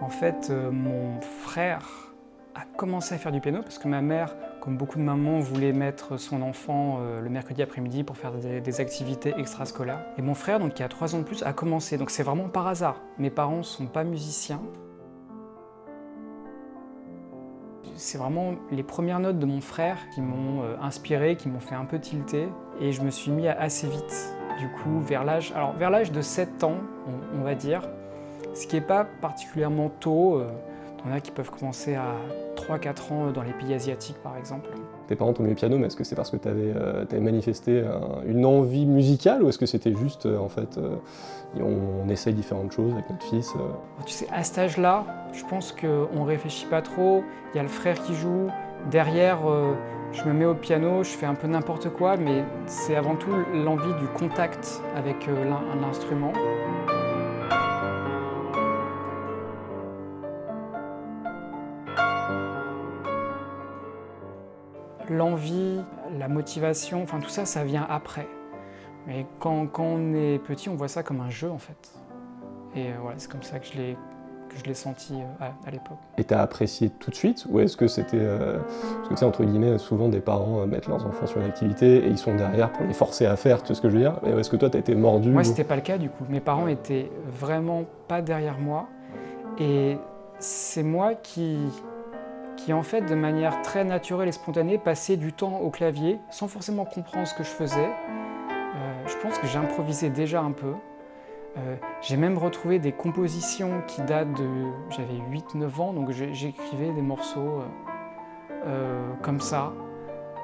En fait, mon frère a commencé à faire du piano parce que ma mère, comme beaucoup de mamans, voulait mettre son enfant le mercredi après-midi pour faire des activités extrascolaires. Et mon frère, donc, qui a 3 ans de plus, a commencé. Donc c'est vraiment par hasard. Mes parents ne sont pas musiciens. C'est vraiment les premières notes de mon frère qui m'ont inspiré, qui m'ont fait un peu tilter. Et je me suis mis assez vite, du coup, vers l'âge de 7 ans, on va dire. Ce qui n'est pas particulièrement tôt. Il y en a qui peuvent commencer à 3-4 ans dans les pays asiatiques, par exemple. Tes parents t'ont mis au piano, mais est-ce que c'est parce que tu avais manifesté une envie musicale ou est-ce que c'était juste, on essaye différentes choses avec notre fils Tu sais, à cet âge-là, je pense qu'on ne réfléchit pas trop. Il y a le frère qui joue. Derrière, je me mets au piano, je fais un peu n'importe quoi, mais c'est avant tout l'envie du contact avec l'instrument. L'envie, la motivation, enfin tout ça, ça vient après. Mais quand on est petit, on voit ça comme un jeu en fait. Et voilà, c'est comme ça que je l'ai senti à l'époque. Et t'as apprécié tout de suite ou est-ce que c'était... parce que tu sais, entre guillemets, souvent des parents mettent leurs enfants sur une activité et ils sont derrière pour les forcer à faire, tu sais ce que je veux dire? Et est-ce que toi t'as été mordu? Moi, c'était pas le cas du coup. Mes parents étaient vraiment pas derrière moi. Et c'est moi qui en fait, de manière très naturelle et spontanée, passait du temps au clavier sans forcément comprendre ce que je faisais. Je pense que j'improvisais déjà un peu. J'ai même retrouvé des compositions qui datent de... J'avais 8-9 ans, donc j'écrivais des morceaux comme ça.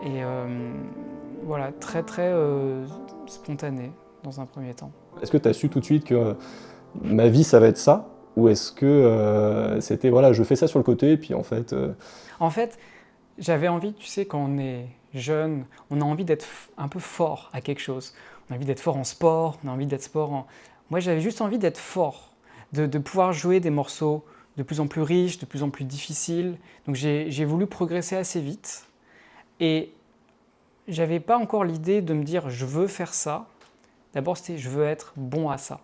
Et voilà, très très spontané dans un premier temps. Est-ce que t'as su tout de suite que ma vie ça va être ça? Ou est-ce que c'était, voilà, je fais ça sur le côté, et puis en fait... En fait, j'avais envie, tu sais, quand on est jeune, on a envie d'être un peu fort à quelque chose. On a envie d'être fort en sport, on a envie d'être fort en... Moi, j'avais juste envie d'être fort, de pouvoir jouer des morceaux de plus en plus riches, de plus en plus difficiles. Donc j'ai voulu progresser assez vite. Et j'avais pas encore l'idée de me dire « je veux faire ça ». D'abord, c'était « je veux être bon à ça ».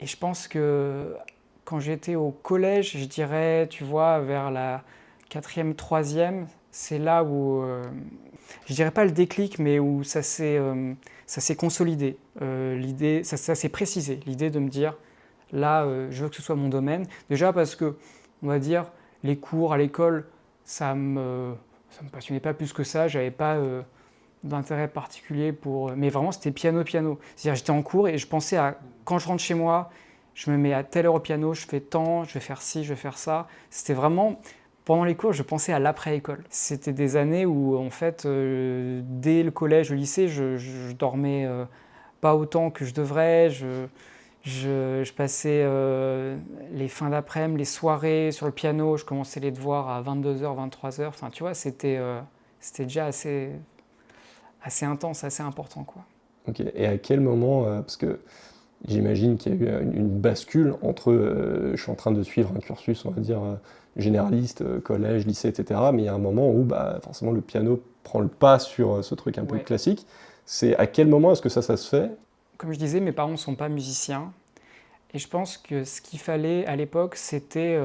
Et je pense que quand j'étais au collège, je dirais, tu vois, vers la 4e, 3e, c'est là où, je dirais pas le déclic, mais où ça s'est consolidé. L'idée, ça s'est précisé, l'idée de me dire, là, je veux que ce soit mon domaine. Déjà parce que, on va dire, les cours à l'école, ça me passionnait pas plus que ça, j'avais pas d'intérêt particulier pour... Mais vraiment, c'était piano. C'est-à-dire, j'étais en cours et je pensais à, quand je rentre chez moi, je me mets à telle heure au piano, je fais tant, je vais faire ci, je vais faire ça. C'était vraiment... Pendant les cours, je pensais à l'après-école. C'était des années où, en fait, dès le collège, le lycée, je dormais pas autant que je devrais. Je passais les fins d'après-midi, les soirées sur le piano. Je commençais les devoirs à 22h, 23h. Enfin, tu vois, c'était déjà assez intense, assez important, quoi. Ok, et à quel moment, parce que j'imagine qu'il y a eu une bascule entre je suis en train de suivre un cursus, on va dire, généraliste, collège, lycée, etc. Mais il y a un moment où forcément le piano prend le pas sur ce truc un peu classique. C'est à quel moment est-ce que ça se fait? Comme je disais, mes parents ne sont pas musiciens. Et je pense que ce qu'il fallait à l'époque, c'était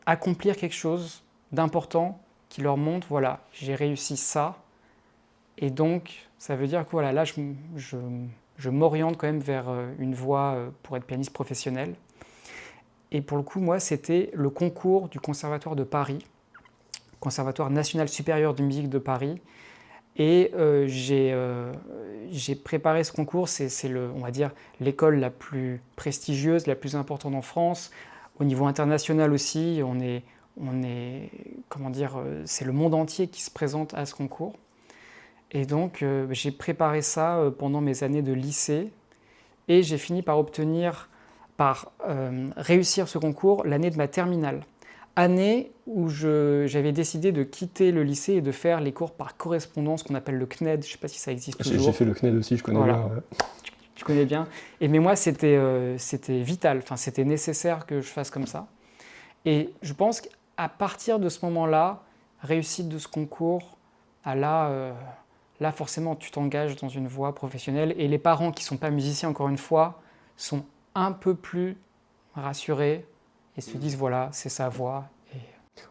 accomplir quelque chose d'important qui leur montre, voilà, j'ai réussi ça. Et donc, ça veut dire que voilà, là, je m'oriente quand même vers une voie pour être pianiste professionnel. Et pour le coup, moi, c'était le concours du Conservatoire de Paris, Conservatoire national supérieur de musique de Paris. Et j'ai préparé ce concours, c'est on va dire, l'école la plus prestigieuse, la plus importante en France. Au niveau international aussi, comment dire, c'est le monde entier qui se présente à ce concours. Et donc, j'ai préparé ça pendant mes années de lycée. Et j'ai fini par réussir ce concours l'année de ma terminale. Année où j'avais décidé de quitter le lycée et de faire les cours par correspondance qu'on appelle le CNED. Je ne sais pas si ça existe toujours. J'ai fait le CNED aussi, je connais bien. Ouais. Tu connais bien. Mais moi, c'était vital, enfin, c'était nécessaire que je fasse comme ça. Et je pense qu'à partir de ce moment-là, réussite de ce concours, là, forcément, tu t'engages dans une voie professionnelle. Et les parents qui ne sont pas musiciens, encore une fois, sont un peu plus rassurés et se disent voilà, c'est sa voie.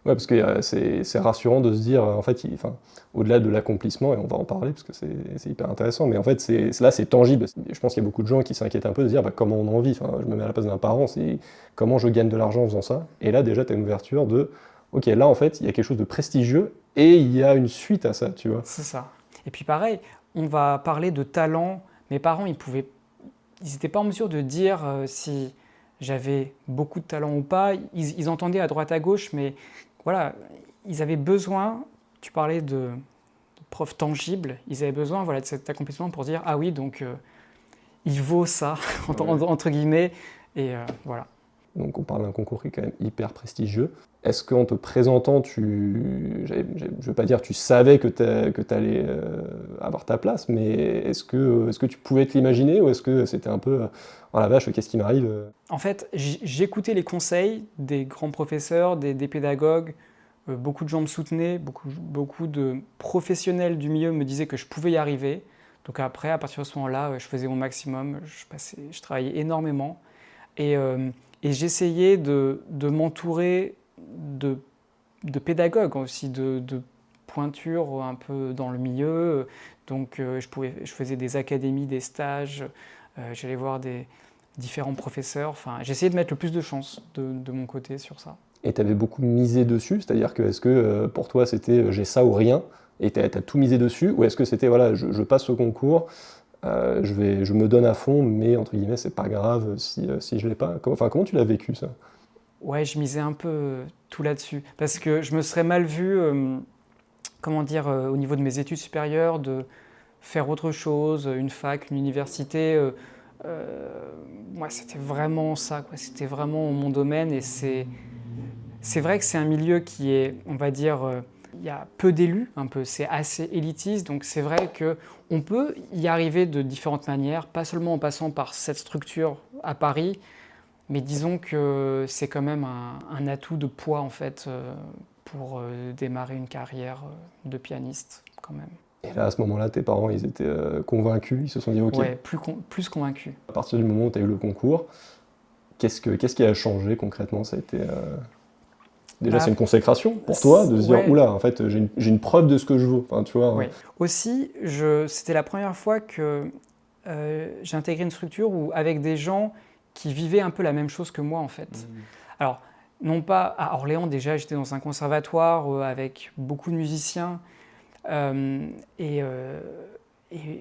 Ouais, parce que c'est rassurant de se dire, en fait, enfin, au-delà de l'accomplissement, et on va en parler parce que c'est hyper intéressant, mais en fait, là, c'est tangible. Je pense qu'il y a beaucoup de gens qui s'inquiètent un peu de se dire bah, comment on en vit. Enfin, je me mets à la place d'un parent, c'est comment je gagne de l'argent en faisant ça. Et là, déjà, tu as une ouverture de, ok, là, en fait, il y a quelque chose de prestigieux et il y a une suite à ça, tu vois. C'est ça. Et puis pareil, on va parler de talent. Mes parents, ils n'étaient pas en mesure de dire si j'avais beaucoup de talent ou pas. Ils entendaient à droite à gauche, mais voilà, ils avaient besoin, tu parlais de preuves tangibles, ils avaient besoin voilà, de cet accomplissement pour dire ah oui, donc il vaut ça, entre guillemets, et voilà. Donc on parle d'un concours qui est quand même hyper prestigieux. Est-ce qu'en te présentant, je ne veux pas dire tu savais que tu allais avoir ta place, mais est-ce que tu pouvais te l'imaginer ou est-ce que c'était un peu oh la vache, qu'est-ce qui m'arrive? En fait, j'écoutais les conseils des grands professeurs, des pédagogues, beaucoup de gens me soutenaient, beaucoup de professionnels du milieu me disaient que je pouvais y arriver. Donc après, à partir de ce moment-là, je faisais mon maximum, je travaillais énormément. Et j'essayais de m'entourer de pédagogues aussi, de pointures un peu dans le milieu. Donc je faisais des académies, des stages, j'allais voir des différents professeurs. Enfin, j'essayais de mettre le plus de chance de mon côté sur ça. Et tu avais beaucoup misé dessus, c'est-à-dire que est-ce que pour toi c'était j'ai ça ou rien, et tu as tout misé dessus, ou est-ce que c'était voilà, je passe ce concours, je me donne à fond, mais entre guillemets, c'est pas grave si je l'ai pas. Comment tu l'as vécu ça? Ouais, je misais un peu tout là-dessus, parce que je me serais mal vu, comment dire, au niveau de mes études supérieures, de faire autre chose, une fac, une université. Moi, c'était vraiment ça, quoi. C'était vraiment mon domaine, et c'est vrai que c'est un milieu qui est, on va dire, il y a peu d'élus, un peu, c'est assez élitiste, donc c'est vrai qu'on peut y arriver de différentes manières, pas seulement en passant par cette structure à Paris, mais disons que c'est quand même un atout de poids en fait pour démarrer une carrière de pianiste quand même. Et là, à ce moment-là, tes parents, ils étaient convaincus, ils se sont dit ok. Ouais, plus convaincu. À partir du moment où tu as eu le concours, qu'est-ce qui a changé concrètement? Ça a été déjà, c'est une consécration pour toi de se dire ouais. oula, en fait, j'ai une preuve de ce que je vaux. Enfin, tu vois. Ouais. Aussi, c'était la première fois que j'ai intégré une structure avec des gens qui vivaient un peu la même chose que moi en fait. Alors, non pas à Orléans, déjà j'étais dans un conservatoire avec beaucoup de musiciens et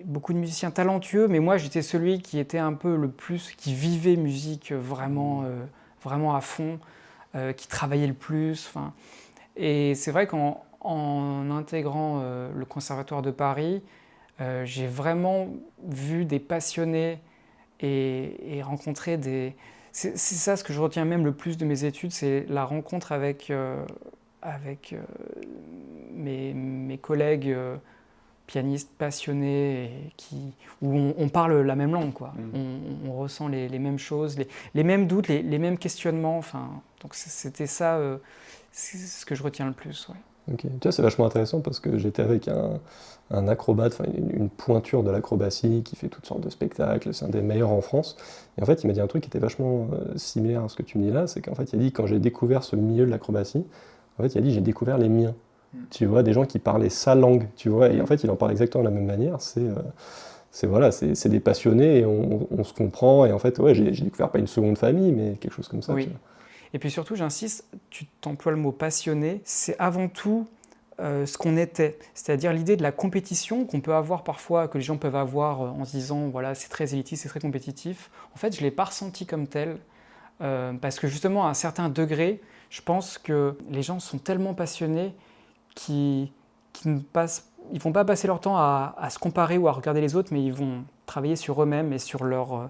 beaucoup de musiciens talentueux, mais moi j'étais celui qui était un peu le plus, qui vivait musique vraiment, vraiment à fond, qui travaillait le plus. Et c'est vrai qu'en intégrant le Conservatoire de Paris, j'ai vraiment vu des passionnés et rencontré des... C'est ça ce que je retiens même le plus de mes études, c'est la rencontre avec mes collègues pianistes passionnés où on parle la même langue, quoi. On ressent les mêmes choses, les mêmes doutes, les mêmes questionnements. Enfin, donc c'était ça, c'est ce que je retiens le plus. Ouais. Ok. Tu vois, c'est vachement intéressant parce que j'étais avec un acrobate, enfin une pointure de l'acrobatie qui fait toutes sortes de spectacles, c'est un des meilleurs en France. Et en fait, il m'a dit un truc qui était vachement similaire à ce que tu me dis là, c'est qu'en fait, il a dit quand j'ai découvert ce milieu de l'acrobatie, en fait, il a dit j'ai découvert les miens. Tu vois, des gens qui parlaient sa langue, tu vois, et en fait, il en parle exactement de la même manière. Voilà, c'est des passionnés et on se comprend. Et en fait, ouais, j'ai découvert pas une seconde famille, mais quelque chose comme ça. Oui. Tu vois. Et puis surtout, j'insiste, tu t'emploies le mot passionné, c'est avant tout ce qu'on était. C'est-à-dire l'idée de la compétition qu'on peut avoir parfois, que les gens peuvent avoir en se disant, voilà, c'est très élitiste, c'est très compétitif. En fait, je ne l'ai pas ressenti comme tel, parce que justement, à un certain degré, je pense que les gens sont tellement passionnés qu'ils ne vont pas passer leur temps à se comparer ou à regarder les autres, mais ils vont travailler sur eux-mêmes et sur leur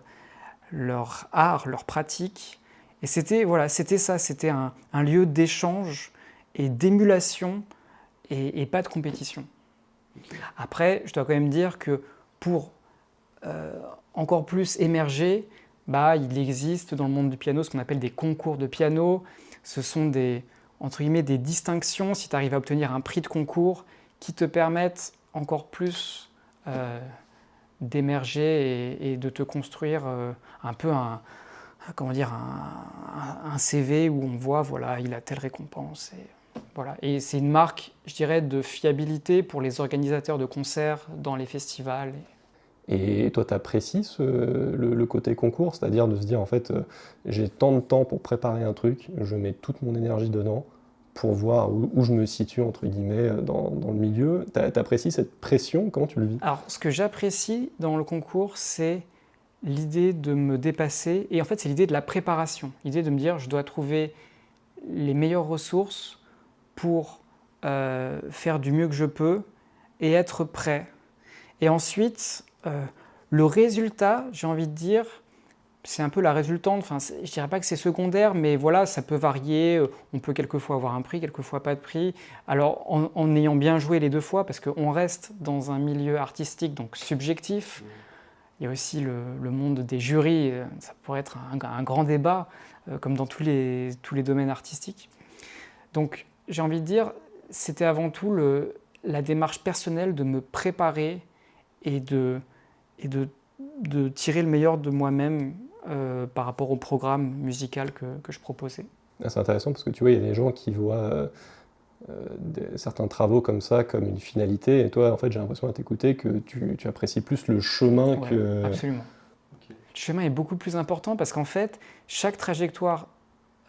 art, leur pratique. Et c'était ça, c'était un lieu d'échange et d'émulation et pas de compétition. Après, je dois quand même dire que pour encore plus émerger, il existe dans le monde du piano ce qu'on appelle des concours de piano. Ce sont entre guillemets, des distinctions, si tu arrives à obtenir un prix de concours, qui te permettent encore plus d'émerger et de te construire un peu un comment dire, un CV où on voit, voilà, il a telle récompense. Voilà. Et c'est une marque, je dirais, de fiabilité pour les organisateurs de concerts dans les festivals. Et toi, tu apprécies le côté concours, c'est-à-dire de se dire, en fait, j'ai tant de temps pour préparer un truc, je mets toute mon énergie dedans pour voir où je me situe, entre guillemets, dans le milieu. T'apprécies cette pression? Comment tu le vis? Alors, ce que j'apprécie dans le concours, c'est l'idée de me dépasser. Et en fait, c'est l'idée de la préparation. L'idée de me dire, je dois trouver les meilleures ressources pour faire du mieux que je peux et être prêt. Et ensuite, le résultat, j'ai envie de dire, c'est un peu la résultante. Enfin, je ne dirais pas que c'est secondaire, mais voilà, ça peut varier. On peut quelquefois avoir un prix, quelquefois pas de prix. Alors, en ayant bien joué les deux fois, parce qu'on reste dans un milieu artistique, donc subjectif. Il y a aussi le monde des jurys. Ça pourrait être un grand débat, comme dans tous les domaines artistiques. Donc, j'ai envie de dire, c'était avant tout la démarche personnelle de me préparer et de tirer le meilleur de moi-même par rapport au programme musical que je proposais. Ah, c'est intéressant parce que tu vois, il y a des gens qui voient certains travaux comme ça, comme une finalité, et toi, en fait, j'ai l'impression à t'écouter que tu apprécies plus le chemin Ouais, que... absolument. Okay. Le chemin est beaucoup plus important parce qu'en fait, chaque trajectoire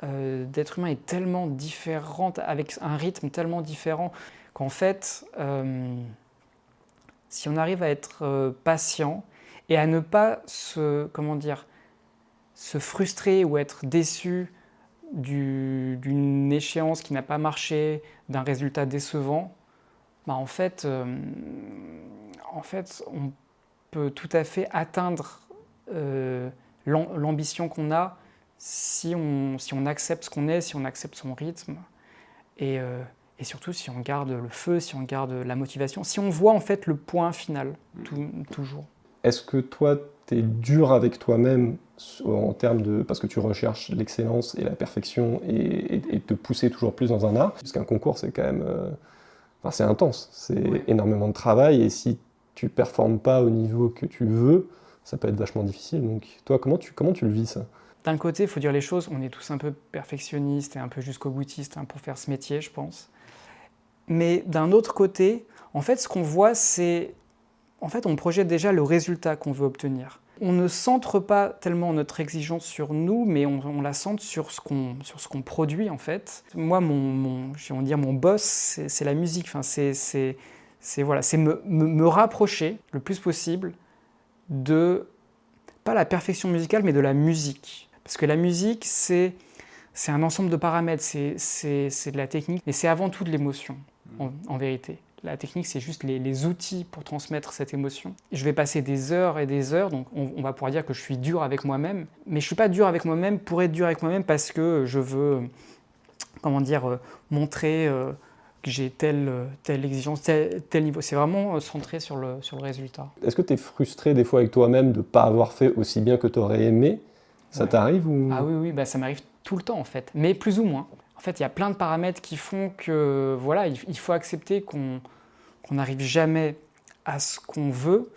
d'être humain est tellement différente, avec un rythme tellement différent, qu'en fait, si on arrive à être patient et à ne pas se frustrer ou être déçu d'une échéance qui n'a pas marché, d'un résultat décevant, bah en fait, on peut tout à fait atteindre l'ambition qu'on a si on accepte ce qu'on est, si on accepte son rythme, et surtout si on garde le feu, si on garde la motivation, si on voit en fait le point final, toujours. Est-ce que toi, tu es dur avec toi-même en termes de... parce que tu recherches l'excellence et la perfection et te pousser toujours plus dans un art? Parce qu'un concours, c'est quand même... Enfin, c'est intense, c'est énormément de travail, et si tu performes pas au niveau que tu veux, ça peut être vachement difficile. Donc toi, comment tu le vis, ça? D'un côté, il faut dire les choses, on est tous un peu perfectionnistes et un peu jusqu'au boutiste pour faire ce métier, je pense. Mais d'un autre côté, en fait, ce qu'on voit, c'est... En fait, on projette déjà le résultat qu'on veut obtenir. On ne centre pas tellement notre exigence sur nous, mais on la centre sur ce qu'on produit, en fait. Moi, mon boss, c'est la musique. Enfin, c'est me rapprocher le plus possible de, pas la perfection musicale, mais de la musique. Parce que la musique, c'est un ensemble de paramètres, c'est de la technique, et c'est avant tout de l'émotion, en vérité. La technique, c'est juste les outils pour transmettre cette émotion. Je vais passer des heures et des heures, donc on va pouvoir dire que je suis dur avec moi-même, mais je ne suis pas dur avec moi-même pour être dur avec moi-même parce que je veux, montrer que j'ai telle exigence, tel niveau. C'est vraiment centré sur le résultat. Est-ce que tu es frustré des fois avec toi-même de ne pas avoir fait aussi bien que tu aurais aimé? Ça t'arrive ou... Ah oui, ça m'arrive tout le temps en fait, mais plus ou moins. En fait, il y a plein de paramètres qui font que voilà, il faut accepter qu'on n'arrive jamais à ce qu'on veut.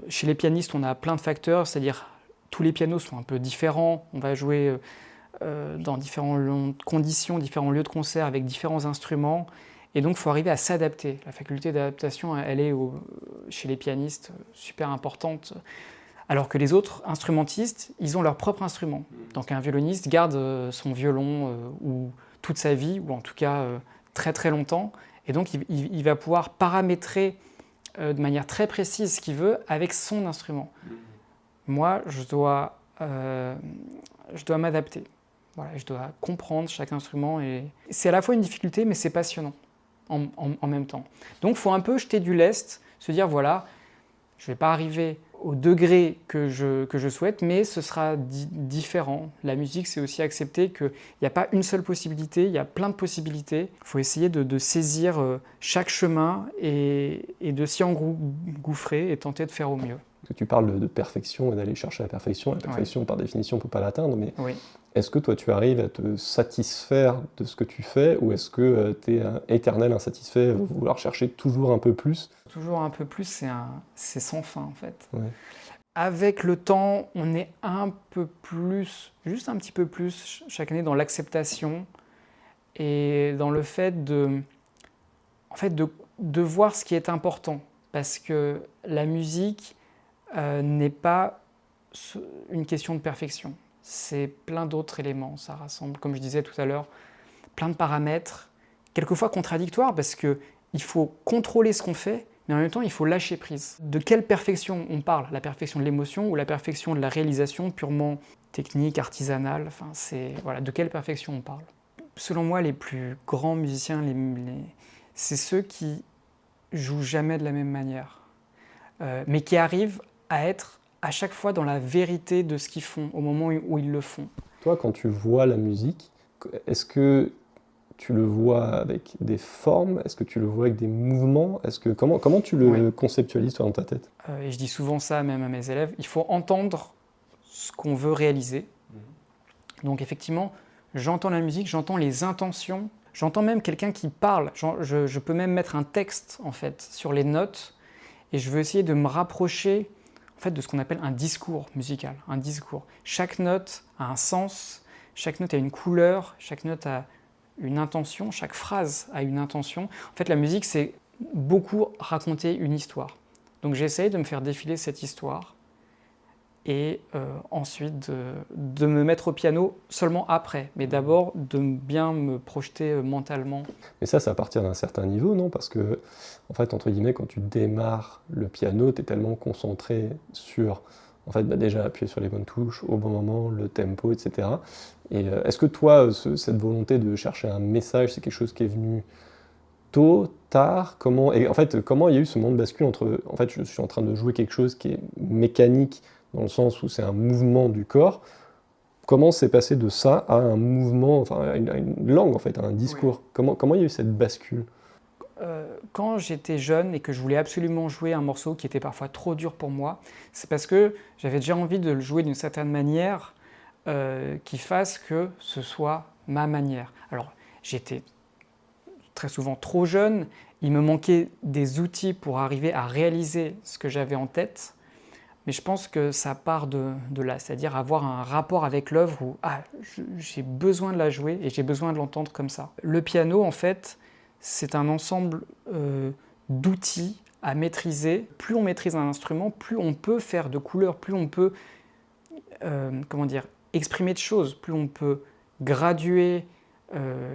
Chez les pianistes, on a plein de facteurs, c'est-à-dire tous les pianos sont un peu différents. On va jouer dans différentes conditions, différents lieux de concert avec différents instruments. Et donc, il faut arriver à s'adapter. La faculté d'adaptation, elle est chez les pianistes super importante. Alors que les autres instrumentistes, ils ont leur propre instrument. Donc un violoniste garde son violon ou toute sa vie, ou en tout cas très très longtemps, et donc il va pouvoir paramétrer de manière très précise ce qu'il veut avec son instrument. Moi, je dois m'adapter. Voilà, je dois comprendre chaque instrument, et c'est à la fois une difficulté, mais c'est passionnant en même temps. Donc il faut un peu jeter du lest, se dire voilà, je ne vais pas arriver au degré que je souhaite, mais ce sera différent. La musique, c'est aussi accepter qu'il n'y a pas une seule possibilité, il y a plein de possibilités. Il faut essayer de saisir chaque chemin et de s'y engouffrer et tenter de faire au mieux. Parce que tu parles de perfection et d'aller chercher la perfection. La perfection, par définition, on ne peut pas l'atteindre, mais est-ce que toi, tu arrives à te satisfaire de ce que tu fais, ou est-ce que tu es un éternel insatisfait, vouloir chercher toujours un peu plus? Toujours un peu plus, c'est sans fin, en fait. avec le temps, on est un peu plus, juste un petit peu plus chaque année dans l'acceptation et dans le fait de voir ce qui est important. Parce que la musique n'est pas une question de perfection. C'est plein d'autres éléments. Ça rassemble, comme je disais tout à l'heure, plein de paramètres, quelquefois contradictoires, parce qu'il faut contrôler ce qu'on fait, mais en même temps, il faut lâcher prise. De quelle perfection on parle? La perfection de l'émotion ou la perfection de la réalisation purement technique, artisanale? Enfin, voilà, de quelle perfection on parle? Selon moi, les plus grands musiciens, c'est ceux qui jouent jamais de la même manière, mais qui arrivent à être à chaque fois dans la vérité de ce qu'ils font, au moment où ils le font. Toi, quand tu vois la musique, est-ce que tu le vois avec des formes? Est-ce que tu le vois avec des mouvements? Comment tu le conceptualises toi dans ta tête? Et je dis souvent ça même à mes élèves, il faut entendre ce qu'on veut réaliser. Donc effectivement, j'entends la musique, j'entends les intentions, j'entends même quelqu'un qui parle. Je peux même mettre un texte en fait sur les notes et je veux essayer de me rapprocher en fait de ce qu'on appelle un discours musical, un discours. Chaque note a un sens, chaque note a une couleur, chaque note a une intention, chaque phrase a une intention. En fait, la musique, c'est beaucoup raconter une histoire. Donc j'essaye de me faire défiler cette histoire et ensuite de me mettre au piano seulement après, mais d'abord de bien me projeter mentalement. Mais ça, c'est à partir d'un certain niveau, non? Parce que, en fait, entre guillemets, quand tu démarres le piano, tu es tellement concentré sur, en fait, déjà appuyer sur les bonnes touches, au bon moment, le tempo, etc. Et est-ce que toi, cette volonté de chercher un message, c'est quelque chose qui est venu tôt, tard? Et en fait, comment il y a eu ce moment de bascule entre, en fait, je suis en train de jouer quelque chose qui est mécanique, dans le sens où c'est un mouvement du corps. Comment c'est passé de ça à un mouvement, enfin à une langue en fait, à un discours? Comment il y a eu cette bascule? Quand j'étais jeune et que je voulais absolument jouer un morceau qui était parfois trop dur pour moi, c'est parce que j'avais déjà envie de le jouer d'une certaine manière qui fasse que ce soit ma manière. Alors j'étais très souvent trop jeune, il me manquait des outils pour arriver à réaliser ce que j'avais en tête. Mais je pense que ça part de là, c'est-à-dire avoir un rapport avec l'œuvre où j'ai besoin de la jouer et j'ai besoin de l'entendre comme ça. Le piano, en fait, c'est un ensemble d'outils à maîtriser. Plus on maîtrise un instrument, plus on peut faire de couleurs, plus on peut exprimer de choses, plus on peut graduer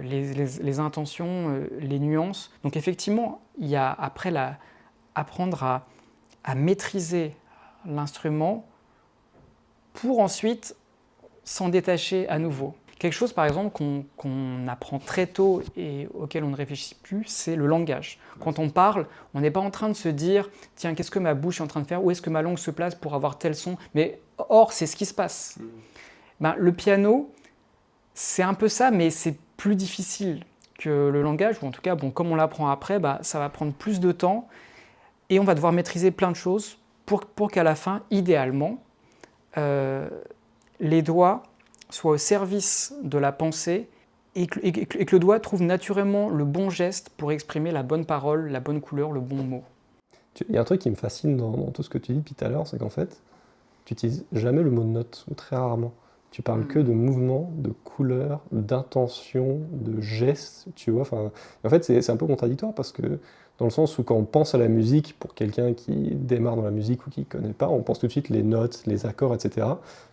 les intentions, les nuances. Donc effectivement, il y a après apprendre à maîtriser l'instrument pour ensuite s'en détacher à nouveau. Quelque chose par exemple qu'on apprend très tôt et auquel on ne réfléchit plus, c'est le langage. Quand on parle, on n'est pas en train de se dire « tiens, qu'est-ce que ma bouche est en train de faire? Où est-ce que ma langue se place pour avoir tel son ?» Mais or, c'est ce qui se passe. Le piano, c'est un peu ça, mais c'est plus difficile que le langage, ou en tout cas, comme on l'apprend après, ça va prendre plus de temps et on va devoir maîtriser plein de choses pour qu'à la fin, idéalement, les doigts soient au service de la pensée et que le doigt trouve naturellement le bon geste pour exprimer la bonne parole, la bonne couleur, le bon mot. Il y a un truc qui me fascine dans tout ce que tu dis depuis tout à l'heure, c'est qu'en fait, tu n'utilises jamais le mot note, ou très rarement. Tu parles que de mouvement, de couleur, d'intention, de gestes, tu vois. En fait, c'est un peu contradictoire parce que dans le sens où quand on pense à la musique, pour quelqu'un qui démarre dans la musique ou qui ne connaît pas, on pense tout de suite les notes, les accords, etc.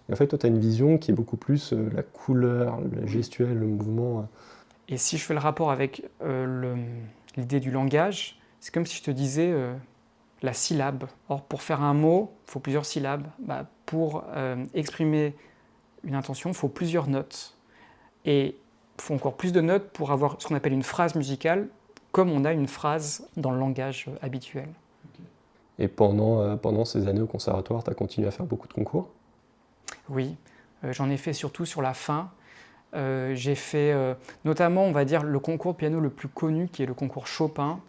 Et en fait, toi, tu as une vision qui est beaucoup plus la couleur, le gestuel, le mouvement. Et si je fais le rapport avec l'idée du langage, c'est comme si je te disais la syllabe. Or, pour faire un mot, il faut plusieurs syllabes. Pour exprimer une intention, il faut plusieurs notes. Et il faut encore plus de notes pour avoir ce qu'on appelle une phrase musicale, comme on a une phrase dans le langage habituel. Et pendant ces années au conservatoire, tu as continué à faire beaucoup de concours? Oui, j'en ai fait surtout sur la fin. J'ai fait notamment, on va dire, le concours de piano le plus connu, qui est le concours Chopin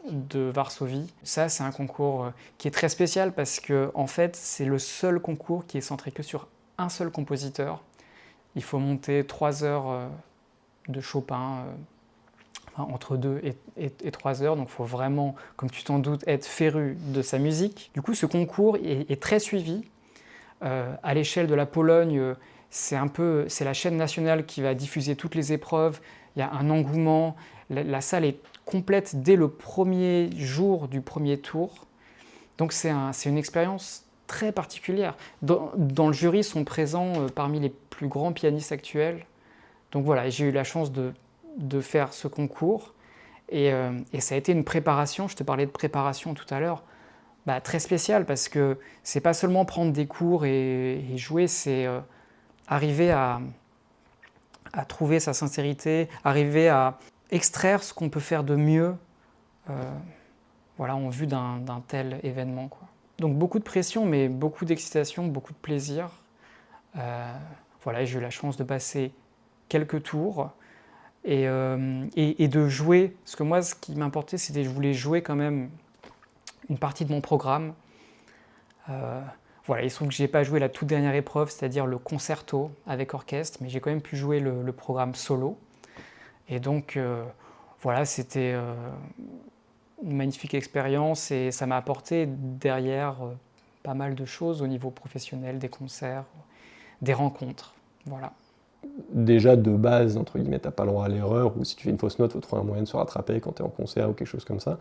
de Varsovie. Ça, c'est un concours qui est très spécial parce que, en fait, c'est le seul concours qui est centré que sur un seul compositeur. Il faut monter 3 heures de Chopin, entre 2 et 3 heures, donc il faut vraiment, comme tu t'en doutes, être féru de sa musique. Du coup, ce concours est très suivi À l'échelle de la Pologne, c'est la chaîne nationale qui va diffuser toutes les épreuves. Il y a un engouement. La salle est complète dès le premier jour du premier tour. Donc c'est une expérience très particulière. Dans le jury sont présents parmi les plus grands pianistes actuels. Donc voilà, j'ai eu la chance de faire ce concours. Et ça a été une préparation, je te parlais de préparation tout à l'heure, très spéciale parce que c'est pas seulement prendre des cours et jouer, c'est arriver à trouver sa sincérité, arriver à extraire ce qu'on peut faire de mieux en vue d'un tel événement, quoi. Donc beaucoup de pression, mais beaucoup d'excitation, beaucoup de plaisir. J'ai eu la chance de passer quelques tours et de jouer. Parce que moi, ce qui m'importait, c'était que je voulais jouer quand même une partie de mon programme. Il se trouve que je n'ai pas joué la toute dernière épreuve, c'est-à-dire le concerto avec orchestre, mais j'ai quand même pu jouer le programme solo. Et donc, c'était une magnifique expérience et ça m'a apporté derrière pas mal de choses au niveau professionnel, des concerts, des rencontres. Voilà. Déjà, de base, entre guillemets, t'as pas le droit à l'erreur, ou si tu fais une fausse note, il faut trouver un moyen de se rattraper quand tu es en concert ou quelque chose comme ça.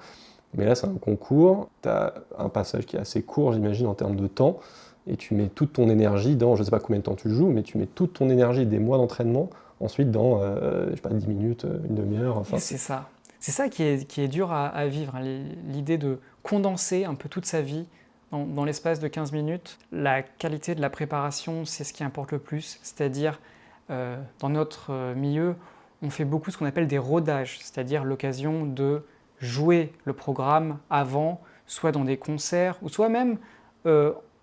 Mais là, c'est un concours, tu as un passage qui est assez court, j'imagine, en termes de temps, et tu mets toute ton énergie dans, je ne sais pas combien de temps tu joues, mais tu mets toute ton énergie des mois d'entraînement, ensuite dans, 10 minutes, une demi-heure. Enfin, c'est ça. C'est ça qui est dur à vivre, hein, l'idée de condenser un peu toute sa vie dans l'espace de 15 minutes. La qualité de la préparation, c'est ce qui importe le plus, c'est-à-dire, dans notre milieu, on fait beaucoup ce qu'on appelle des rodages, c'est-à-dire l'occasion de jouer le programme avant, soit dans des concerts, ou soit même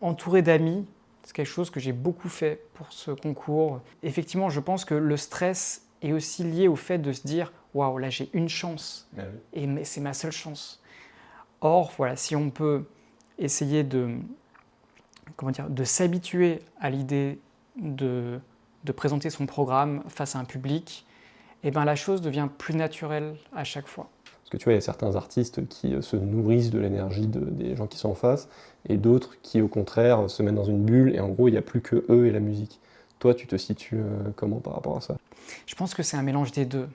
entouré d'amis. C'est quelque chose que j'ai beaucoup fait pour ce concours. Effectivement, je pense que le stress est aussi lié au fait de se dire « Waouh, là j'ai une chance, et c'est ma seule chance ». Or, si on peut essayer de s'habituer à l'idée de présenter son programme face à un public, la chose devient plus naturelle à chaque fois. Parce que tu vois, il y a certains artistes qui se nourrissent de l'énergie des gens qui sont en face, et d'autres qui, au contraire, se mettent dans une bulle, et en gros, il n'y a plus que eux et la musique. Toi, tu te situes comment par rapport à ça? Je pense que c'est un mélange des deux.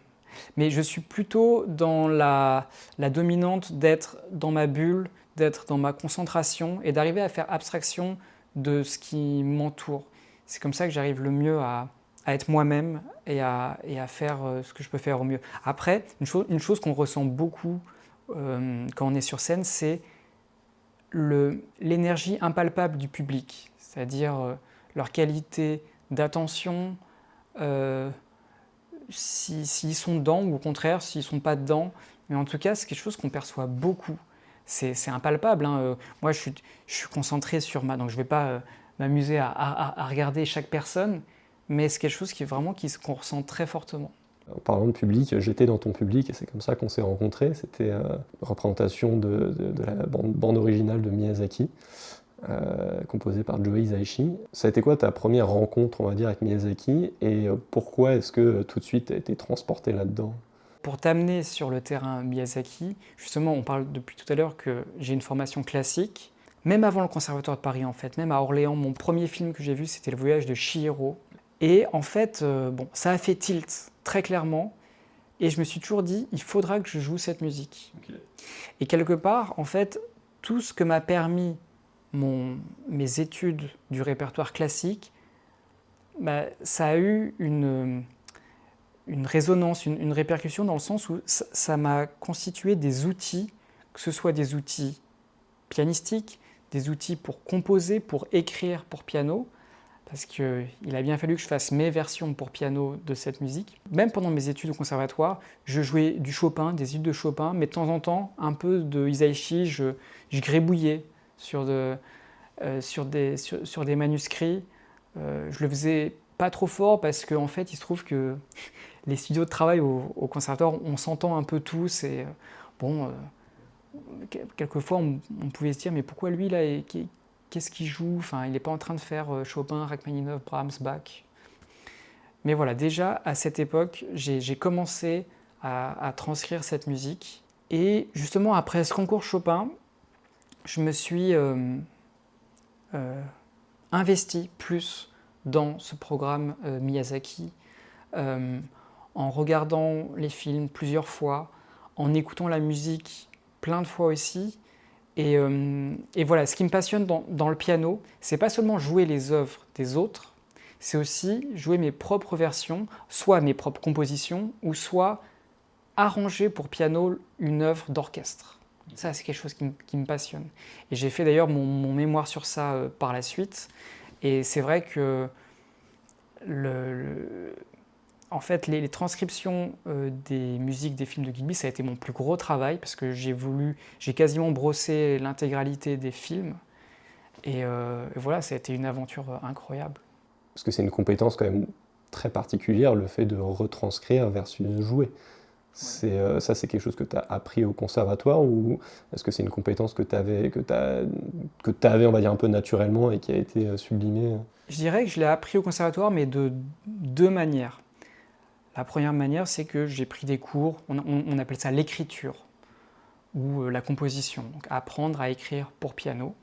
Mais je suis plutôt dans la dominante d'être dans ma bulle, d'être dans ma concentration, et d'arriver à faire abstraction de ce qui m'entoure. C'est comme ça que j'arrive le mieux à être moi-même et à faire ce que je peux faire au mieux. Après, une chose qu'on ressent beaucoup quand on est sur scène, c'est l'énergie impalpable du public, c'est-à-dire leur qualité d'attention, s'ils sont dedans ou au contraire s'ils ne sont pas dedans. Mais en tout cas, c'est quelque chose qu'on perçoit beaucoup. C'est impalpable, hein. Moi, je suis concentré sur donc je ne vais pas m'amuser à regarder chaque personne, mais c'est quelque chose qu'on ressent très fortement. En parlant de public, j'étais dans ton public et c'est comme ça qu'on s'est rencontrés. C'était une représentation de la bande originale de Miyazaki, composée par Joe Hisaishi. Ça a été quoi ta première rencontre, on va dire, avec Miyazaki, et pourquoi est-ce que tout de suite tu as été transporté là-dedans? Pour t'amener sur le terrain Miyazaki, justement, on parle depuis tout à l'heure que j'ai une formation classique. Même avant le Conservatoire de Paris, en fait, même à Orléans, mon premier film que j'ai vu, c'était Le Voyage de Chihiro. Et en fait, ça a fait tilt, très clairement. Et je me suis toujours dit, il faudra que je joue cette musique. Okay. Et quelque part, en fait, tout ce que m'a permis mes études du répertoire classique, ça a eu une résonance, une répercussion dans le sens où ça m'a constitué des outils, que ce soit des outils pianistiques, des outils pour composer, pour écrire pour piano, parce qu'il a bien fallu que je fasse mes versions pour piano de cette musique. Même pendant mes études au conservatoire, je jouais du Chopin, des études de Chopin, mais de temps en temps, un peu de Hisaishi, je gribouillais sur des manuscrits. Je le faisais pas trop fort parce qu'en fait, il se trouve que les studios de travail au conservatoire, on s'entend un peu tous et quelquefois on pouvait se dire mais pourquoi lui là, qu'est-ce qu'il joue? Enfin, il n'est pas en train de faire Chopin, Rachmaninov, Brahms, Bach. Mais voilà, déjà à cette époque, j'ai commencé à transcrire cette musique. Et justement après ce concours Chopin, je me suis investi plus dans ce programme Miyazaki, en regardant les films plusieurs fois, en écoutant la musique plein de fois aussi. Et voilà, ce qui me passionne dans le piano, c'est pas seulement jouer les œuvres des autres, c'est aussi jouer mes propres versions, soit mes propres compositions, ou soit arranger pour piano une œuvre d'orchestre. Ça, c'est quelque chose qui me passionne. Et j'ai fait d'ailleurs mon mémoire sur ça par la suite. Et c'est vrai que en fait, les transcriptions des musiques des films de Ghibli, ça a été mon plus gros travail parce que j'ai quasiment brossé l'intégralité des films. Et voilà, ça a été une aventure incroyable. Parce que c'est une compétence quand même très particulière, le fait de retranscrire versus jouer. Ça, c'est quelque chose que tu as appris au conservatoire ou est-ce que c'est une compétence que tu avais, on va dire, un peu naturellement et qui a été sublimée? Je dirais que je l'ai appris au conservatoire, mais de deux manières. La première manière, c'est que j'ai pris des cours, on appelle ça l'écriture ou la composition, donc apprendre à écrire pour piano.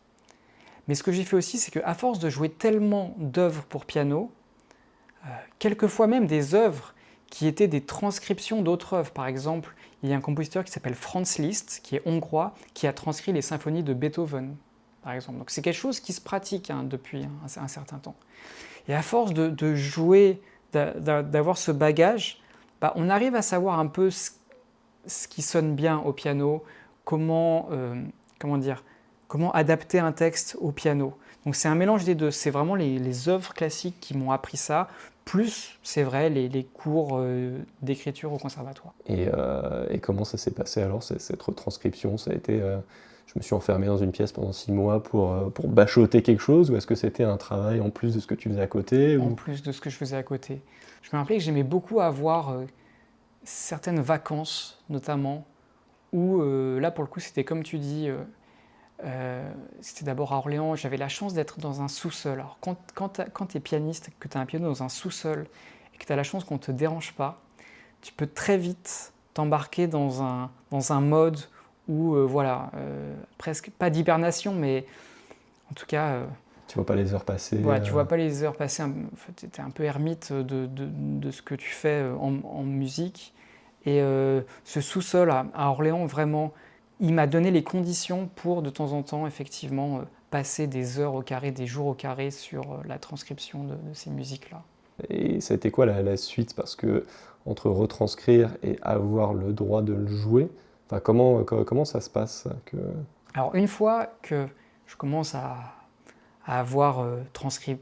Mais ce que j'ai fait aussi, c'est qu'à force de jouer tellement d'œuvres pour piano, quelquefois même des œuvres qui étaient des transcriptions d'autres œuvres. Par exemple, il y a un compositeur qui s'appelle Franz Liszt, qui est hongrois, qui a transcrit les symphonies de Beethoven, par exemple. Donc c'est quelque chose qui se pratique depuis un certain temps. Et à force de jouer, d'avoir ce bagage, on arrive à savoir un peu ce qui sonne bien au piano, comment adapter un texte au piano. Donc c'est un mélange des deux. C'est vraiment les œuvres classiques qui m'ont appris ça, plus, c'est vrai, les cours d'écriture au conservatoire. Et comment ça s'est passé alors, cette retranscription? Ça a été, je me suis enfermé dans une pièce pendant 6 mois pour bachoter quelque chose, ou est-ce que c'était un travail en plus de ce que tu faisais à côté En plus de ce que je faisais à côté. Je me rappelais que j'aimais beaucoup avoir certaines vacances, notamment, où là, pour le coup, c'était comme tu dis... c'était d'abord à Orléans, j'avais la chance d'être dans un sous-sol. Alors quand tu es pianiste, que tu as un piano dans un sous-sol et que tu as la chance qu'on ne te dérange pas, tu peux très vite t'embarquer dans un mode où, presque pas d'hibernation, mais en tout cas... tu vois pas les heures passer. Voilà, tu vois pas les heures passer, en fait, tu es un peu ermite de ce que tu fais en musique. Et ce sous-sol à Orléans, vraiment... Il m'a donné les conditions pour, de temps en temps, effectivement, passer des heures au carré, des jours au carré sur la transcription de ces musiques-là. Et ça a été quoi la suite? Parce que entre retranscrire et avoir le droit de le jouer, enfin, comment ça se passe Alors, une fois que je commence à avoir transcrit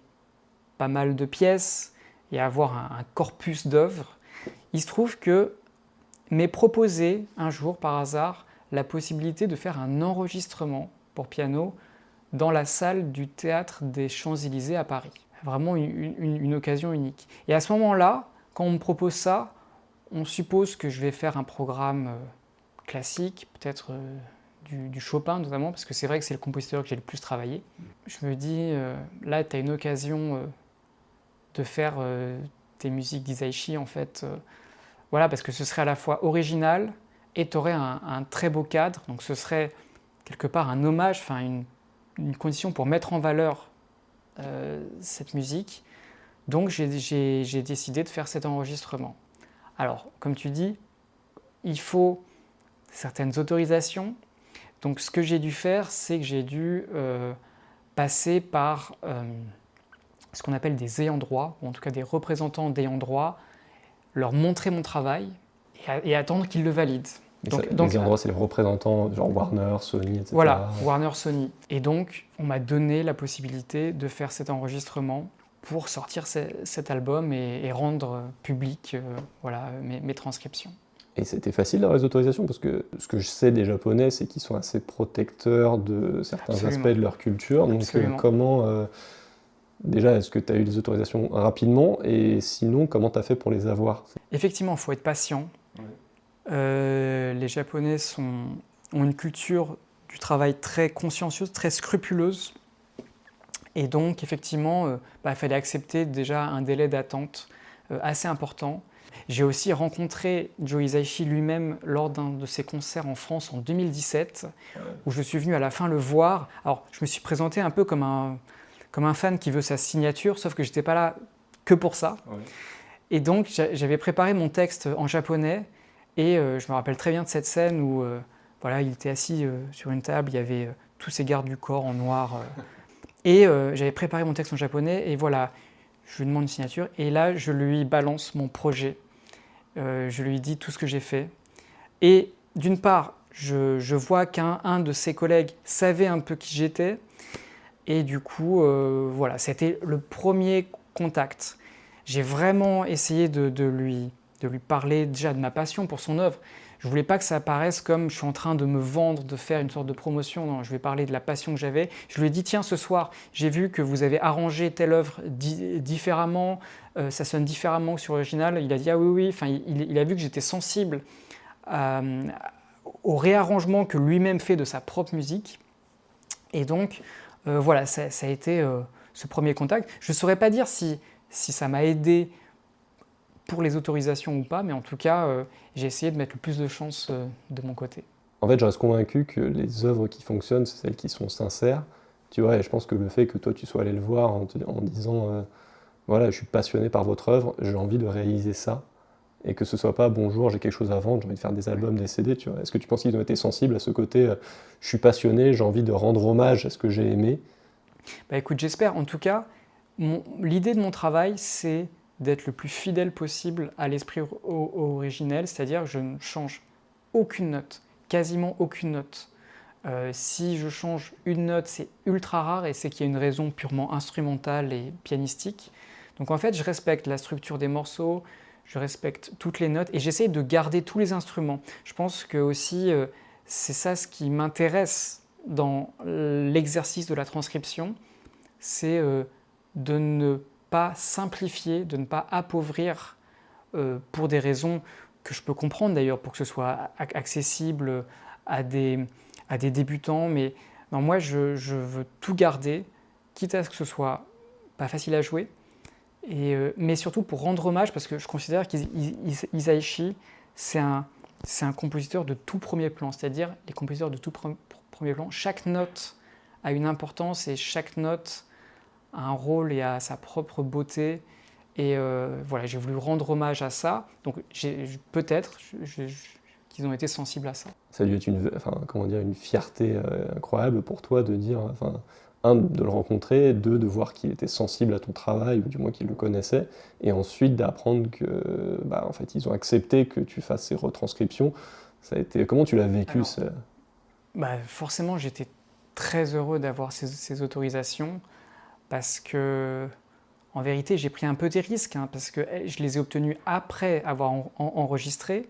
pas mal de pièces et à avoir un corpus d'œuvres, il se trouve que m'est proposé un jour, par hasard, la possibilité de faire un enregistrement pour piano dans la salle du Théâtre des Champs-Élysées à Paris. Vraiment une occasion unique. Et à ce moment-là, quand on me propose ça, on suppose que je vais faire un programme classique, peut-être du Chopin notamment, parce que c'est vrai que c'est le compositeur que j'ai le plus travaillé. Je me dis, là, tu as une occasion de faire tes musiques d'Hisaishi, en fait. Voilà, parce que ce serait à la fois original, et tu aurais un très beau cadre, donc ce serait quelque part un hommage, une condition pour mettre en valeur cette musique. Donc j'ai décidé de faire cet enregistrement. Alors, comme tu dis, il faut certaines autorisations. Donc ce que j'ai dû faire, c'est que j'ai dû passer par ce qu'on appelle des ayants droit, ou en tout cas des représentants d'ayants droit, leur montrer mon travail, et attendre qu'ils le valident. Les ayants droit, c'est les représentants, genre Warner, Sony, etc. Voilà, Warner, Sony. Et donc, on m'a donné la possibilité de faire cet enregistrement pour sortir cet album et rendre public mes transcriptions. Et c'était facile d'avoir les autorisations? Parce que ce que je sais des Japonais, c'est qu'ils sont assez protecteurs de certains Absolument. aspects de leur culture. Donc comment... Déjà, est-ce que tu as eu les autorisations rapidement? Et sinon, comment tu as fait pour les avoir? Effectivement, il faut être patient. Ouais. Les Japonais ont une culture du travail très consciencieuse, très scrupuleuse. Et donc, effectivement, il fallait accepter déjà un délai d'attente assez important. J'ai aussi rencontré Joe Hisaishi lui-même lors d'un de ses concerts en France en 2017, où je suis venu à la fin le voir. Alors, je me suis présenté un peu comme comme un fan qui veut sa signature, sauf que j'étais pas là que pour ça. Ouais. Et donc j'avais préparé mon texte en japonais et je me rappelle très bien de cette scène où voilà, il était assis sur une table, il y avait tous ces gardes du corps en noir et j'avais préparé mon texte en japonais et voilà, je lui demande une signature et là je lui balance mon projet, je lui dis tout ce que j'ai fait et d'une part je vois qu'un de ses collègues savait un peu qui j'étais et du coup voilà, c'était le premier contact. J'ai vraiment essayé de lui parler déjà de ma passion pour son œuvre. Je ne voulais pas que ça paraisse comme je suis en train de me vendre, de faire une sorte de promotion. Non, je lui ai parlé de la passion que j'avais. Je lui ai dit, tiens, ce soir, j'ai vu que vous avez arrangé telle œuvre différemment, ça sonne différemment que sur l'original. Il a dit, ah oui, oui. Enfin, il a vu que j'étais sensible au réarrangement que lui-même fait de sa propre musique. Et donc, voilà, ça a été ce premier contact. Je ne saurais pas dire si ça m'a aidé pour les autorisations ou pas, mais en tout cas, j'ai essayé de mettre le plus de chance de mon côté. En fait, je reste convaincu que les œuvres qui fonctionnent, c'est celles qui sont sincères. Tu vois, et je pense que le fait que toi, tu sois allé le voir en disant voilà, je suis passionné par votre œuvre, j'ai envie de réaliser ça, et que ce soit pas bonjour, j'ai quelque chose à vendre, j'ai envie de faire des albums, des CD, tu vois. Est-ce que tu penses qu'ils ont été sensibles à ce côté je suis passionné, j'ai envie de rendre hommage à ce que j'ai aimé? Bah écoute, j'espère. En tout cas, l'idée de mon travail, c'est d'être le plus fidèle possible à l'esprit originel, c'est-à-dire je ne change aucune note, quasiment aucune note. Si je change une note, c'est ultra rare et c'est qu'il y a une raison purement instrumentale et pianistique. Donc en fait, je respecte la structure des morceaux, je respecte toutes les notes et j'essaye de garder tous les instruments. Je pense que aussi, c'est ça ce qui m'intéresse dans l'exercice de la transcription, c'est de ne pas simplifier, de ne pas appauvrir pour des raisons que je peux comprendre d'ailleurs, pour que ce soit accessible à des débutants. Mais non, moi, je veux tout garder, quitte à ce que ce soit pas facile à jouer, mais surtout pour rendre hommage, parce que je considère qu'Hisaishi, c'est un compositeur de tout premier plan, c'est-à-dire les compositeurs de tout premier plan. Chaque note a une importance et chaque note a un rôle et a sa propre beauté. Et voilà, j'ai voulu rendre hommage à ça. Donc peut-être qu'ils ont été sensibles à ça. Ça a dû être une fierté incroyable pour toi de dire, de le rencontrer, deux, de voir qu'il était sensible à ton travail, ou du moins qu'il le connaissait, et ensuite d'apprendre que, en fait, ils ont accepté que tu fasses ces retranscriptions. Ça a été, comment tu l'as vécu? Forcément, j'étais très heureux d'avoir ces autorisations, parce que, en vérité, j'ai pris un peu des risques, parce que je les ai obtenus après avoir enregistré.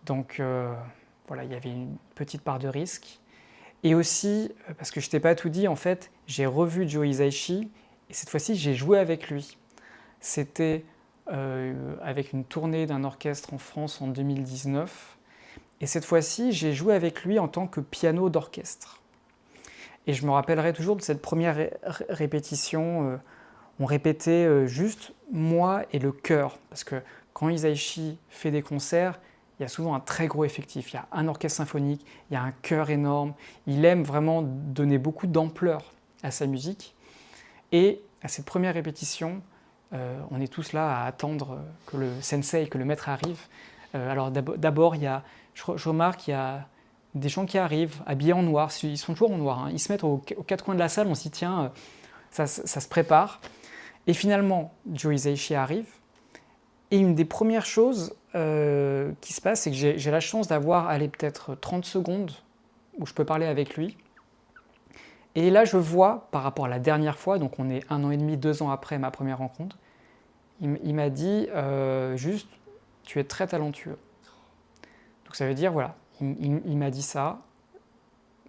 Donc, voilà, il y avait une petite part de risque. Et aussi, parce que je t'ai pas tout dit, en fait, j'ai revu Joe Hisaishi, et cette fois-ci, j'ai joué avec lui. C'était avec une tournée d'un orchestre en France en 2019. Et cette fois-ci, j'ai joué avec lui en tant que piano d'orchestre. Et je me rappellerai toujours de cette première répétition. On répétait juste moi et le chœur. Parce que quand Hisaishi fait des concerts, il y a souvent un très gros effectif. Il y a un orchestre symphonique, il y a un chœur énorme. Il aime vraiment donner beaucoup d'ampleur à sa musique. Et à cette première répétition, on est tous là à attendre que le sensei, que le maître arrive. Alors d'abord, je remarque qu'il y a des gens qui arrivent habillés en noir. Ils sont toujours en noir. Ils se mettent aux quatre coins de la salle. On s'y tient, ça se prépare. Et finalement, Joe Hisaishi arrive. Et une des premières choses qui se passe, c'est que j'ai la chance d'avoir peut-être 30 secondes où je peux parler avec lui. Et là, je vois, par rapport à la dernière fois, donc on est 1 an et demi, 2 ans après ma première rencontre, il m'a dit juste, tu es très talentueux. Donc ça veut dire, voilà, il m'a dit ça.